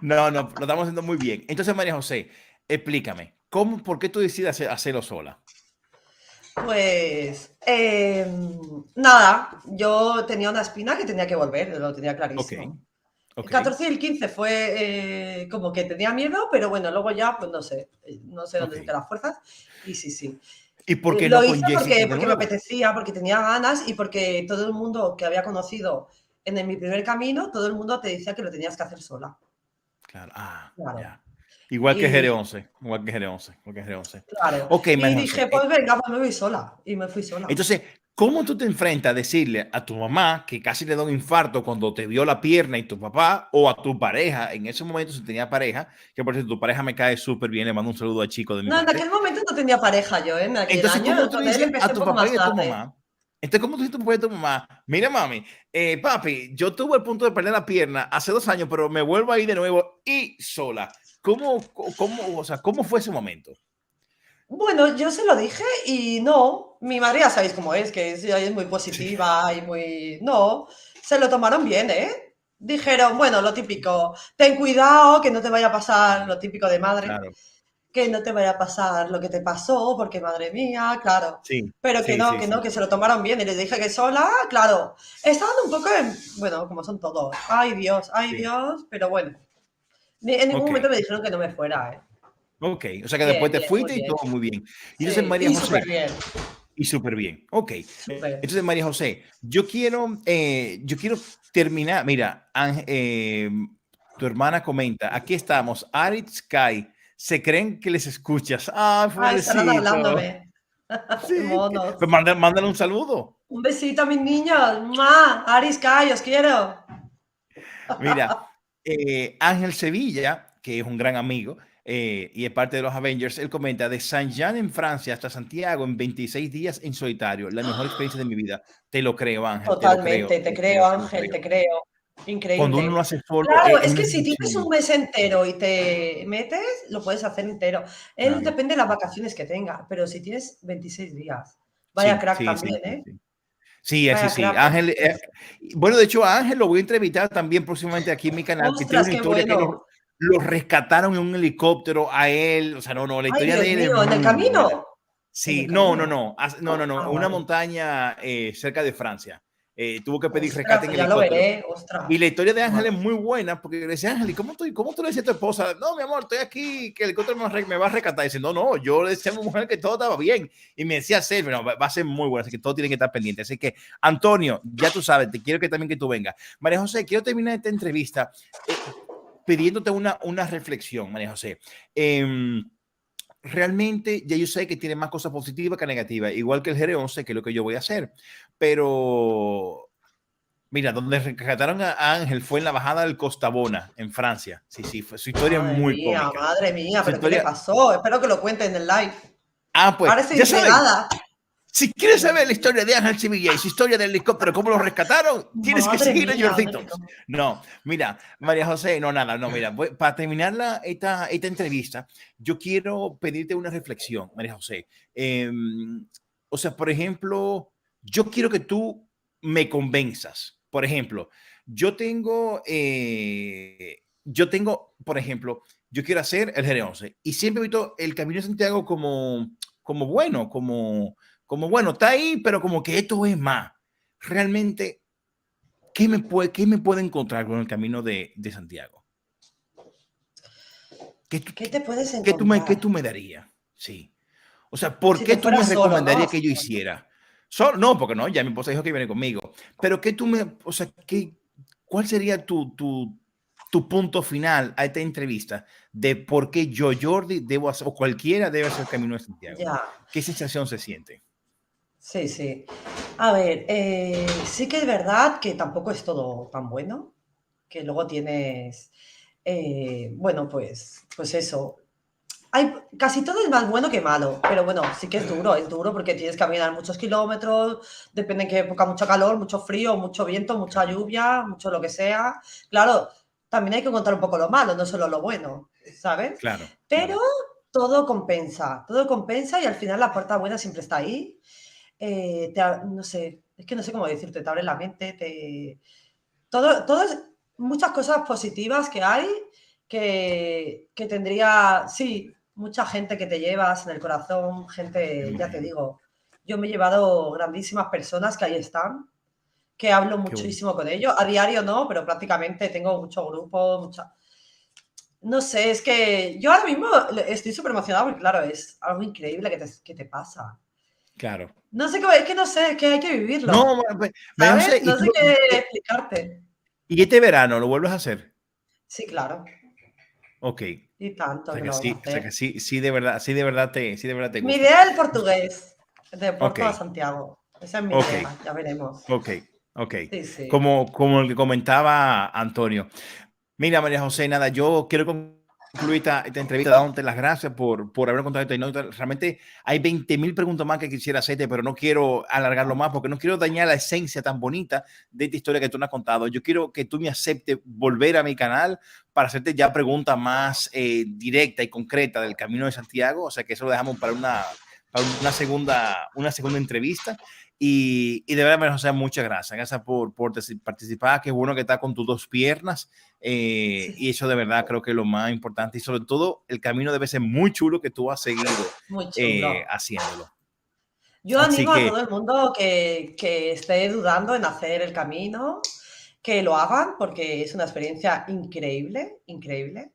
No, lo estamos haciendo muy bien. Entonces, María José, explícame, ¿por qué tú decides hacerlo sola? Pues nada, yo tenía una espina que tenía que volver, lo tenía clarísimo. El 14 y el 15 fue como que tenía miedo, pero bueno, luego ya, pues no sé dónde saqué las fuerzas. Y sí. ¿Y por qué lo no hice con Jessica porque me apetecía, porque tenía ganas y porque todo el mundo que había conocido en mi primer camino, todo el mundo te decía que lo tenías que hacer sola. Claro, ya. Igual que GR11, igual que GR11. Claro. Okay, y dije, pues venga, pues me voy sola. Y me fui sola. Entonces, ¿cómo tú te enfrentas a decirle a tu mamá que casi le da un infarto cuando te vio la pierna y tu papá, o a tu pareja, en ese momento si tenía pareja, que por cierto tu pareja me cae súper bien, le mando un saludo a Chico de mi parte. En aquel momento no tenía pareja yo, en aquel Entonces, año. ¿cómo tú le dices a tu papá y a tu mamá? Entonces, ¿cómo tú dices a tu papá y a tu mamá? Mira, mami, papi, yo tuve el punto de perder la pierna hace 2 años, pero me vuelvo a ir de nuevo y sola. ¿Cómo fue ese momento? Bueno, yo se lo dije y no. Mi madre ya sabéis cómo es, que es muy positiva y muy... No, se lo tomaron bien, ¿eh? Dijeron, bueno, lo típico, ten cuidado, que no te vaya a pasar lo típico de madre. Claro. Que no te vaya a pasar lo que te pasó, porque madre mía, claro. Pero que se lo tomaron bien. Y les dije que sola, claro. Estaban un poco bueno, como son todos. Ay, Dios, pero bueno. En ningún momento me dijeron que no me fuera, ¿eh? Ok, o sea que después te fuiste y todo muy bien. Y entonces María José. Súper bien. Y súper bien. Ok. Entonces, María José, yo quiero terminar. Mira, tu hermana comenta, aquí estamos, Arit Sky, se creen que les escuchas. Están hablándome. Sí. Pues mándale un saludo. Un besito a mis niños. Arit Sky, os quiero. Mira, Ángel Sevilla, que es un gran amigo, y es parte de los Avengers, él comenta, de Saint-Jean en Francia hasta Santiago en 26 días en solitario, la mejor experiencia de mi vida. Te lo creo, Ángel. Totalmente, te creo, Ángel, te creo. Increíble. Cuando uno lo hace solo. Claro, es que si tienes un mes entero y te metes, lo puedes hacer entero. Él depende de las vacaciones que tenga, pero si tienes 26 días. Vaya crack también, ¿eh? Sí. Ángel, bueno, de hecho, a Ángel lo voy a entrevistar también próximamente aquí en mi canal. Ostras, que tiene una historia bueno. que lo rescataron en un helicóptero a él. O sea, no, la historia de él es ¿en el camino? Sí, no. Una montaña cerca de Francia. Tuvo que pedir rescate en ya helicóptero. Lo veré, ostras. Y la historia de Ángel es muy buena porque le decía, Ángel, ¿y cómo tú le decías a tu esposa? No, mi amor, estoy aquí, que el helicóptero me va a rescatar. Y dice, no, yo le decía a mi mujer que todo estaba bien. Y me decía, no, va a ser muy bueno, así que todo tiene que estar pendiente. Así que, Antonio, ya tú sabes, te quiero también que tú vengas. María José, quiero terminar esta entrevista pidiéndote una reflexión, María José. Realmente ya yo sé que tiene más cosas positivas que negativas, igual que el GR11, que es lo que yo voy a hacer. Pero... Mira, donde rescataron a Ángel fue en la bajada del Costabona, en Francia. Sí, fue su historia muy cómica. Madre mía, pero ¿qué le pasó? Espero que lo cuenten en el live. Pues, parece ya saben. Si quieres saber la historia de Ángel Sevilla y su historia del helicóptero, cómo lo rescataron, tienes que seguir a Jordito. No, mira, María José, mira, para terminar esta entrevista, yo quiero pedirte una reflexión, María José. O sea, por ejemplo, yo quiero que tú me convenzas. Por ejemplo, yo tengo, por ejemplo, yo quiero hacer el GR11 y siempre he visto el Camino de Santiago como bueno, como bueno, está ahí, pero como que esto es más. Realmente, ¿qué me puede encontrar con el Camino de Santiago? ¿Qué te puedes encontrar? ¿Qué tú me darías? Sí. O sea, ¿por qué tú me recomendarías que yo hiciera? No, porque no, ya mi esposa dijo que viene conmigo. Pero o sea, ¿cuál sería tu punto final a esta entrevista de por qué yo, Jordi, debo hacer, o cualquiera debe hacer el Camino de Santiago? Ya, ¿Qué sensación se siente? sí, sí. A ver, sí que es verdad que tampoco es todo tan bueno, que luego tienes, bueno, pues eso. Casi todo es más bueno que malo, pero bueno, sí que es duro porque tienes que caminar muchos kilómetros, depende en qué época, mucho calor, mucho frío, mucho viento, mucha lluvia, mucho lo que sea. Claro, también hay que contar un poco lo malo, no solo lo bueno, ¿sabes? Claro, Pero claro. todo compensa y al final la puerta buena siempre está ahí. No sé, es que no sé cómo decirte, te abre la mente, todo es muchas cosas positivas que hay que tendría, sí, mucha gente que te llevas en el corazón, gente, ya te digo, yo me he llevado grandísimas personas que ahí están, que hablo Qué bonito. muchísimo con ellos, a diario no, pero prácticamente tengo mucho grupo, no sé, es que yo ahora mismo estoy súper emocionada porque claro, es algo increíble que te pasa. Claro. No sé cómo, es que no sé, es que hay que No, vivirlo, María José, ¿sabes? No sé qué explicarte. ¿y este verano lo vuelves a hacer? Sí, claro. Ok. Y O tanto sea que que lo vamos a sí, o sea que hacer. sí, sí de verdad te Mi gusta. idea es el portugués, de Ok, Porto a Santiago. Esa es mi ok, idea, ya veremos. ok, ok. Sí, sí. Como el que comentaba Antonio. Mira, María José, nada, yo quiero concluir esta entrevista dándote las gracias por haber contado esta anécdota. Realmente hay 20.000 preguntas más que quisiera hacerte, pero no quiero alargarlo más porque no quiero dañar la esencia tan bonita de esta historia que tú nos has contado. Yo quiero que tú me aceptes volver a mi canal para hacerte ya preguntas más directa y concreta del Camino de Santiago. O sea que eso lo dejamos para una segunda entrevista. Y de verdad, María José, muchas gracias. Gracias por participar. Qué bueno que estás con tus dos piernas. Sí, Y eso de verdad creo que es lo más importante. Y sobre todo, el camino debe ser muy chulo que tú has seguido muy chulo. haciéndolo. Yo Así animo a que, todo el mundo que esté dudando en hacer el camino, que lo hagan porque es una experiencia increíble, increíble.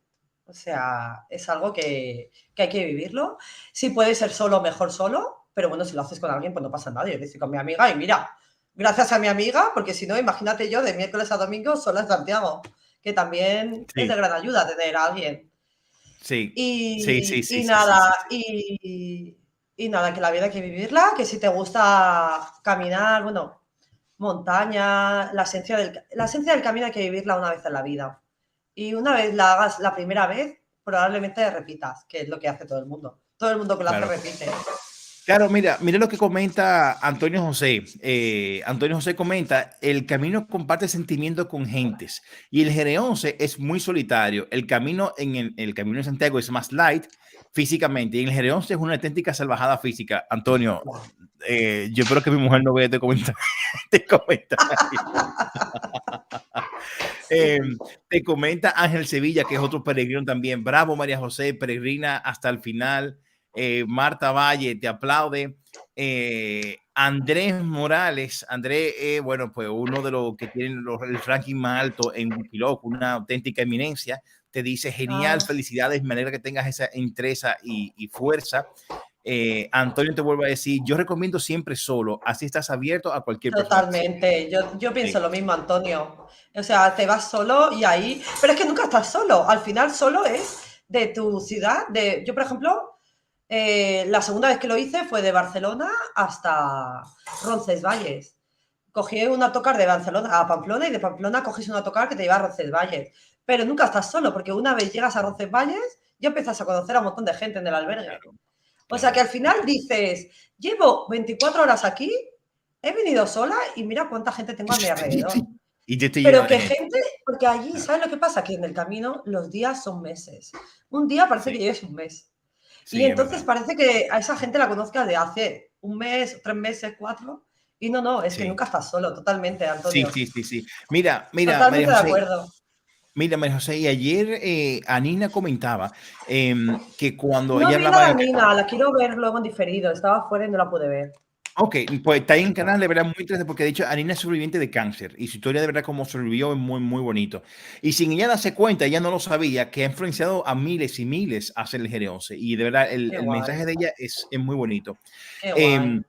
O sea, es algo que hay que vivirlo. Si puede ser solo, mejor solo, pero bueno, si lo haces con alguien, pues no pasa nada. Yo lo hice con mi amiga y mira, gracias a mi amiga, porque si no, imagínate yo de miércoles a domingo sola en Santiago, que también es de sí, gran ayuda tener a alguien. sí, sí, sí, Y, sí, y sí, sí, sí, nada, sí. y nada, que la vida hay que vivirla, que si te gusta caminar, bueno, montaña, la esencia del camino hay que vivirla una vez en la vida. Y una vez la hagas la primera vez, probablemente repitas, que es lo que hace todo el mundo. Todo el mundo que lo hace Claro. repite. Claro, mira lo que comenta Antonio José. Antonio José comenta, el camino comparte sentimientos con gentes y el GR11 es muy solitario. El camino el camino de Santiago es más light físicamente y el GR11 es una auténtica salvajada física. Antonio, yo espero que mi mujer no vea este comentario. Este comentario. Eh, Te comenta Ángel Sevilla, que es otro peregrino también. Bravo, María José, peregrina hasta el final. Marta Valle, te aplaude. Andrés Morales, Andrés, bueno, pues uno de los que tienen el ranking más alto en Wikiloc, una auténtica eminencia, te dice genial, Ah, felicidades, me alegra que tengas esa entrega y fuerza. Antonio te vuelve a decir, yo recomiendo siempre solo, así estás abierto a cualquier persona. Sí, totalmente. Yo pienso sí, lo mismo, Antonio. O sea, te vas solo y ahí. Pero es que nunca estás solo. Al final, solo es de tu ciudad. Yo, por ejemplo, la segunda vez que lo hice fue de Barcelona hasta Roncesvalles. Cogí un autocar de Barcelona a Pamplona y de Pamplona cogís un autocar que te lleva a Roncesvalles. Pero nunca estás solo, porque una vez llegas a Roncesvalles, ya empiezas a conocer a un montón de gente en el albergue. claro, O sea que claro, al final claro. dices, llevo 24 horas aquí, he venido sola y mira cuánta gente tengo a mi alrededor. Y yo estoy lleno Pero de que gente. gente, porque allí, Claro. ¿sabes lo que pasa? Que en el camino los días son meses. Un día parece Sí, que lleves un mes. Y sí, es entonces verdad. parece que a esa gente la conozcas de hace un mes, 3 meses, 4. Y no, no, es que Sí, nunca estás solo, totalmente, sí, Antonio. sí, sí, sí. Mira, María Totalmente de José, acuerdo. y ayer Anina comentaba que cuando No ella vi hablaba nada, del... Nina, la quiero ver luego en diferido. Estaba fuera y no la pude ver. Ok, pues está ahí en el canal, de verdad, muy interesante, porque de hecho Anina es sobreviviente de cáncer y su historia de verdad como sobrevivió es muy, muy bonito. Y sin ella darse cuenta, ella no lo sabía, que ha influenciado a miles y miles a hacer el GR11. Y de verdad, Qué el guay, mensaje de ella es muy bonito. qué Em, guay.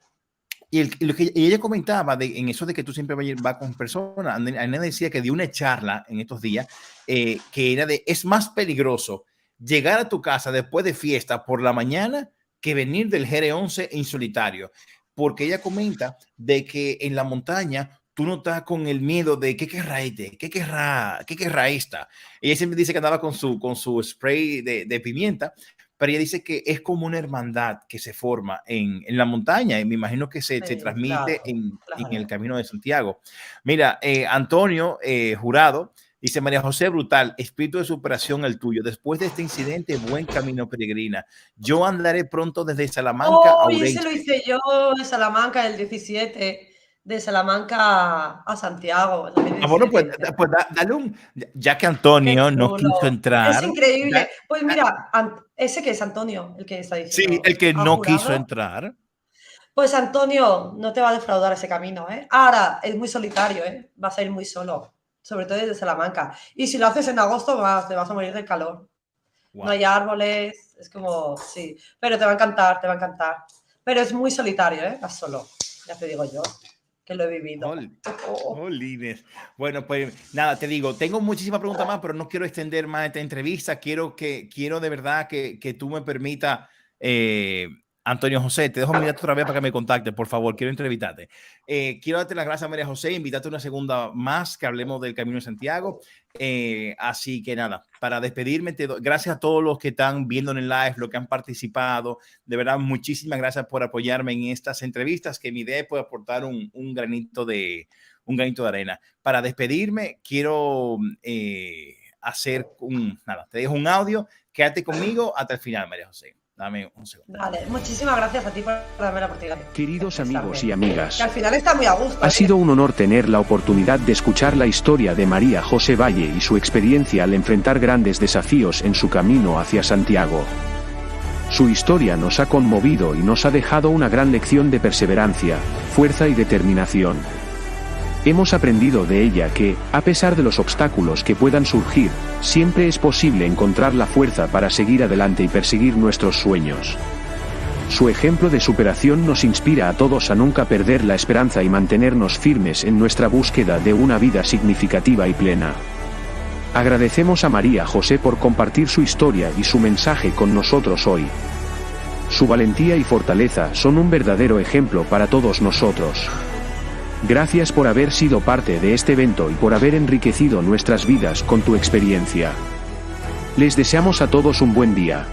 y ella comentaba en eso de que tú siempre vas con personas. Ana decía que dio una charla en estos días que era es más peligroso llegar a tu casa después de fiesta por la mañana que venir del GR11 en solitario, porque ella comenta de que en la montaña tú no estás con el miedo de qué querrá esta. Ella siempre dice que andaba con su spray de pimienta, pero ella dice que es como una hermandad que se forma en la montaña, y me imagino que se transmite en el Camino de Santiago. Mira, Antonio Jurado dice: María José, brutal, espíritu de superación el tuyo. Después de este incidente, buen camino, peregrina. Yo andaré pronto desde Salamanca a Urense. Ese lo hice yo de Salamanca el 17, de Salamanca a Santiago. Bueno, pues dale ya que Antonio no quiso entrar. Es increíble. Pues mira, ese que es Antonio, el que está diciendo. Sí, el que no quiso entrar. Pues Antonio, no te va a defraudar ese camino, ¿eh? Ahora, es muy solitario, ¿eh? Vas a ir muy solo, sobre todo desde Salamanca. Y si lo haces en agosto, te vas a morir del calor. Wow. No hay árboles, es como, sí. Pero te va a encantar, te va a encantar. Pero es muy solitario, ¿eh? Vas solo, ya te digo yo, que lo he vivido. Jolines. Bueno, pues nada, te digo, tengo muchísimas preguntas más, pero no quiero extender más esta entrevista. Quiero de verdad que tú me permitas, Antonio José, te dejo mi dato otra vez para que me contactes, por favor, quiero entrevistarte. Quiero darte las gracias a María José, invitarte una segunda más, que hablemos del Camino de Santiago. Así que nada, para despedirme, gracias a todos los que están viendo en el live, los que han participado. De verdad, muchísimas gracias por apoyarme en estas entrevistas, que mi idea es poder aportar un granito de arena. Para despedirme, quiero hacer te dejo un audio, quédate conmigo hasta el final, María José. Dame un segundo. Vale, muchísimas gracias a ti por darme la oportunidad. Queridos amigos y amigas, que al final está muy a gusto. Ha sido un honor tener la oportunidad de escuchar la historia de María José Valle y su experiencia al enfrentar grandes desafíos en su camino hacia Santiago. Su historia nos ha conmovido y nos ha dejado una gran lección de perseverancia, fuerza y determinación. Hemos aprendido de ella que, a pesar de los obstáculos que puedan surgir, siempre es posible encontrar la fuerza para seguir adelante y perseguir nuestros sueños. Su ejemplo de superación nos inspira a todos a nunca perder la esperanza y mantenernos firmes en nuestra búsqueda de una vida significativa y plena. Agradecemos a María José por compartir su historia y su mensaje con nosotros hoy. Su valentía y fortaleza son un verdadero ejemplo para todos nosotros. Gracias por haber sido parte de este evento y por haber enriquecido nuestras vidas con tu experiencia. Les deseamos a todos un buen día.